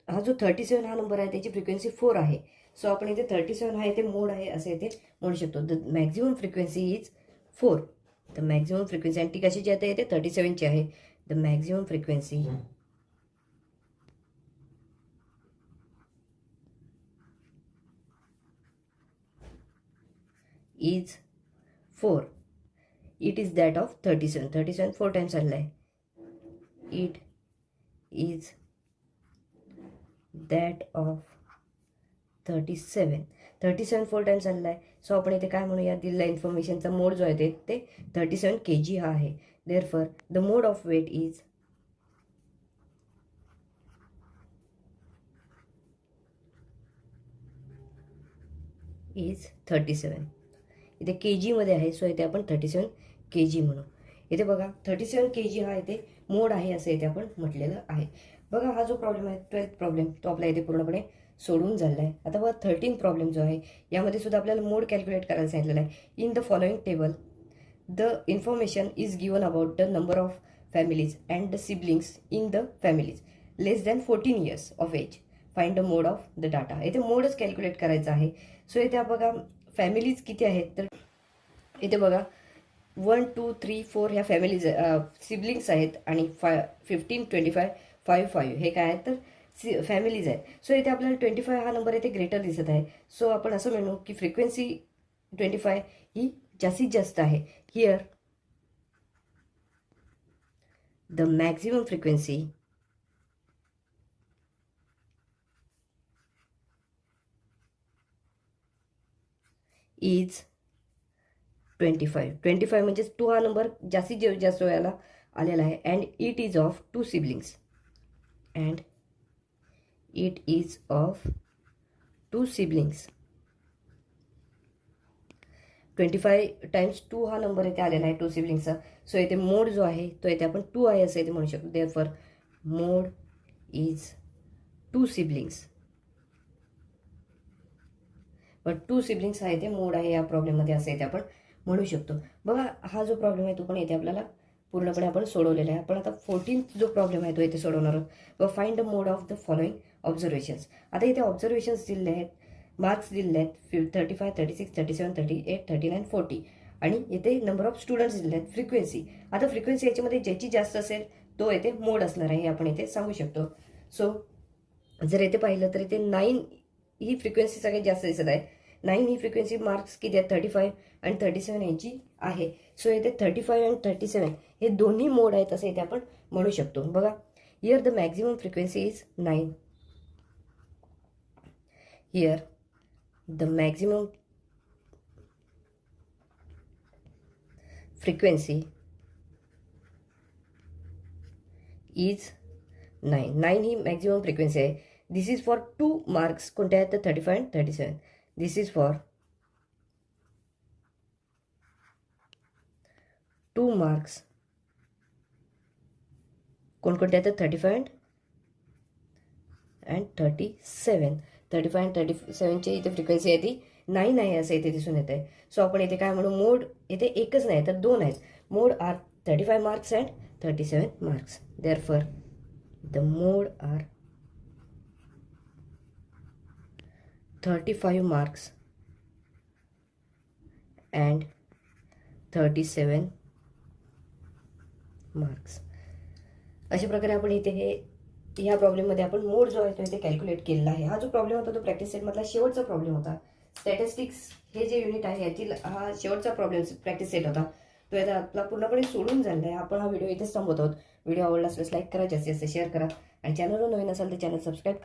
हा जो 37 हा नंबर आहे त्याची फ्रिक्वेन्सी 4 आहे. सो आपण इथे 37 हा इथे मोड आहे असं इथे म्हणू शकतो. The maximum frequency is 4. The maximum frequency आणि ती कशाची आहे इथे 37ची आहे. The maximum frequency is 4. It is that of 37. 37 4 times आलेला आहे. It is that of 37. 37 4 times आलेला आहे. सो आपण इथे काय म्हणूया दिलेल्या इन्फॉर्मेशनचा मोड जो आहे ते 37 kg हा आहे. Therefore the mode of weight is 37. इथे kg मध्ये आहे. सो इथे आपण 37 kg म्हणू. इथे बघा 37 kg हा इथे मोड आहे असं इथे आपण म्हटलेलं आहे. बघा हा जो प्रॉब्लेम आहे 12th प्रॉब्लेम तो आपल्या इथे पूर्णपणे सोडून झालेला आहे. आता बघा 13 प्रॉब्लेम जो आहे यामध्ये सुद्धा आपल्याला मोड कॅल्क्युलेट करायला सांगितलेलं आहे. In the following table the information is given about the number of families and the siblings in the families less than 14 years of age. Find the mode of the data. इथे मोडच कॅल्क्युलेट करायचा आहे. सो इथे बघा फॅमिलीज किती आहेत तर इथे बघा 1 2 3 4 ह्या फॅमिलीज सिबलिंग्स आहेत आणि 15 25 5 हे काय आहेत तर फॅमिलीज आहेत. सो इथे आपल्याला 25 हा नंबर इथे ग्रेटर दिसत आहे. सो आपण असं म्हणू की फ्रिक्वेन्सी 25 ही जास्तीत जास्त आहे. Here the maximum frequency is 25. 25 म्हणजे 2 हा नंबर जास्तीत जास्त वेळेला आलेला आहे. And it is of 2 siblings. And it is of 2 siblings. 25 times 2 हा नंबर इथे आलेला आहे 2 सिबलिंग्सचा. सो इथे मोड जो आहे तो इथे आपण 2 आहे असं इथे म्हणू शकतो. Therefore mode is 2 siblings. But 2 siblings हा इथे मोड आहे या प्रॉब्लेममध्ये असं इथे आपण म्हणू शकतो. बघा हा जो प्रॉब्लेम आहे तो पण इथे आपल्याला पूर्णपणे आपण सोडवलेला आहे. आपण आता 14th जो प्रॉब्लेम आहे तो इथे सोडवणार आहोत. व find the mode of the following observations. आता इथे ऑब्झर्वेशन्स दिलेले आहेत, मार्क्स दिलेले आहेत 35 36 37 38 39 40 आणि इथे नंबर ऑफ स्टुडंट्स दिले आहेत. फ्रिक्वेन्सी आता फ्रिक्वेन्सी याच्यामध्ये ज्याची जास्त असेल तो इथे मोड असणार आहे हे आपण इथे सांगू शकतो. सो जर इथे पाहिलं तर इथे 9 ही फ्रिक्वेन्सी सगळ्यात जास्त दिसत आहे. 9 ही फ्रिक्वेन्सी मार्क्स किती आहेत 35 आणि 37 यांची आहे. सो इथे 35 आणि 37 हे दोन्ही मोड आहेत असं इथे आपण म्हणू शकतो. बघा here the maximum frequency is 9. Here the maximum frequency is 9. 9 he maximum frequency आहे. दिस इज फॉर 2 मार्क्स कोणत्या आहेत तर 35 आणि 37. दिस इज फॉर 2 मार्क्स कोणकोणते आहेत 35 अँड 37. 35 अँड 37ची इथे फ्रिक्वेन्सी आहे ती 9 आहे असं इथे दिसून येत आहे. सो आपण इथे काय म्हणू मोड इथे एकच नाही तर 2 आहेत. Mode are 35 marks and 37 marks. Therefore the mode are 35 marks and 37 marks. अशा प्रकारे आपण इथे ह्या प्रॉब्लेममध्ये आपण मोड जो आहे तो इथे कॅल्क्युलेट केलेला आहे. हा जो प्रॉब्लेम होता तो प्रॅक्टिस सेटमधला शेवटचा प्रॉब्लेम होता. स्टॅटिस्टिक्स हे जे युनिट आहे यातील हा शेवटचा प्रॉब्लेम प्रॅक्टिस सेट होता. तो आता आपला पूर्णपणे सोडून झालेला आहे. आपण हा व्हिडिओ इथेच थांबवत आहोत. व्हिडिओ आवडला असल्यास लाईक करा, जास्तीत जास्त शेअर करा आणि चॅनलवर नवीन असाल तर चॅनल सबस्क्राईब